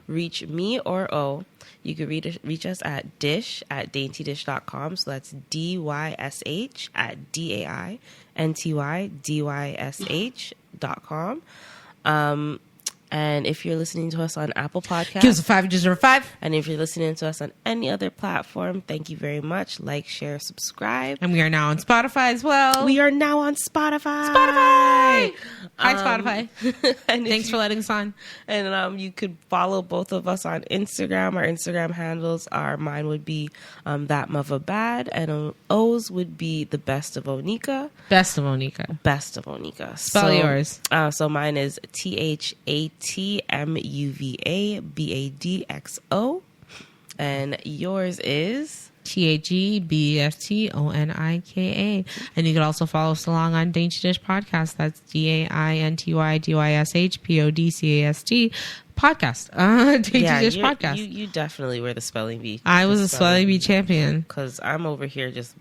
reach me or you could reach us at dysh at daintydysh.com. So that's DYSH at DAINTYDYSH.com. And if you're listening to us on Apple Podcasts, give us a 5, just a 5. And if you're listening to us on any other platform, thank you very much. Like, share, subscribe. And we are now on Spotify as well. We are now on Spotify. Hi, Spotify. Thanks for letting us on. And you could follow both of us on Instagram. Our Instagram handles are, mine would be That Mother Bad, and O's would be The Best of Onika. Best of Onika. Best of Onika. Spell yours. So mine is THATMUVABADXO. And yours is TAGBFTONIKA. And you could also follow us along on Dainty Dysh Podcast. That's DAINTYDYSHPODCAST podcast. Dainty Dysh Podcast. You definitely were the spelling bee. I was a spelling bee champion. Because I'm over here just...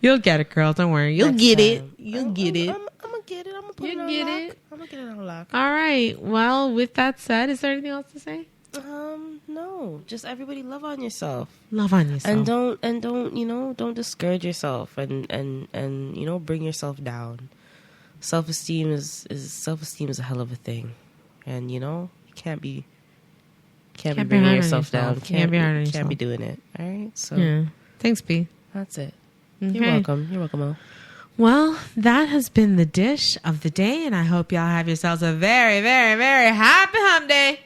You'll get it, girl. Don't worry. You'll get it. You'll get it. I'm going to get it. I'm going to put it on lock. I'm going to get it on lock. All right. Well, with that said, is there anything else to say? No. Just everybody love on yourself. Love on yourself. And don't discourage yourself and bring yourself down. Self-esteem is a hell of a thing. And you can't be bringing yourself down. Can't be doing it. All right? So yeah. Thanks, B. That's it. Okay. You're welcome, Mo. Well, that has been the dish of the day, and I hope y'all have yourselves a very, very, very happy hump day.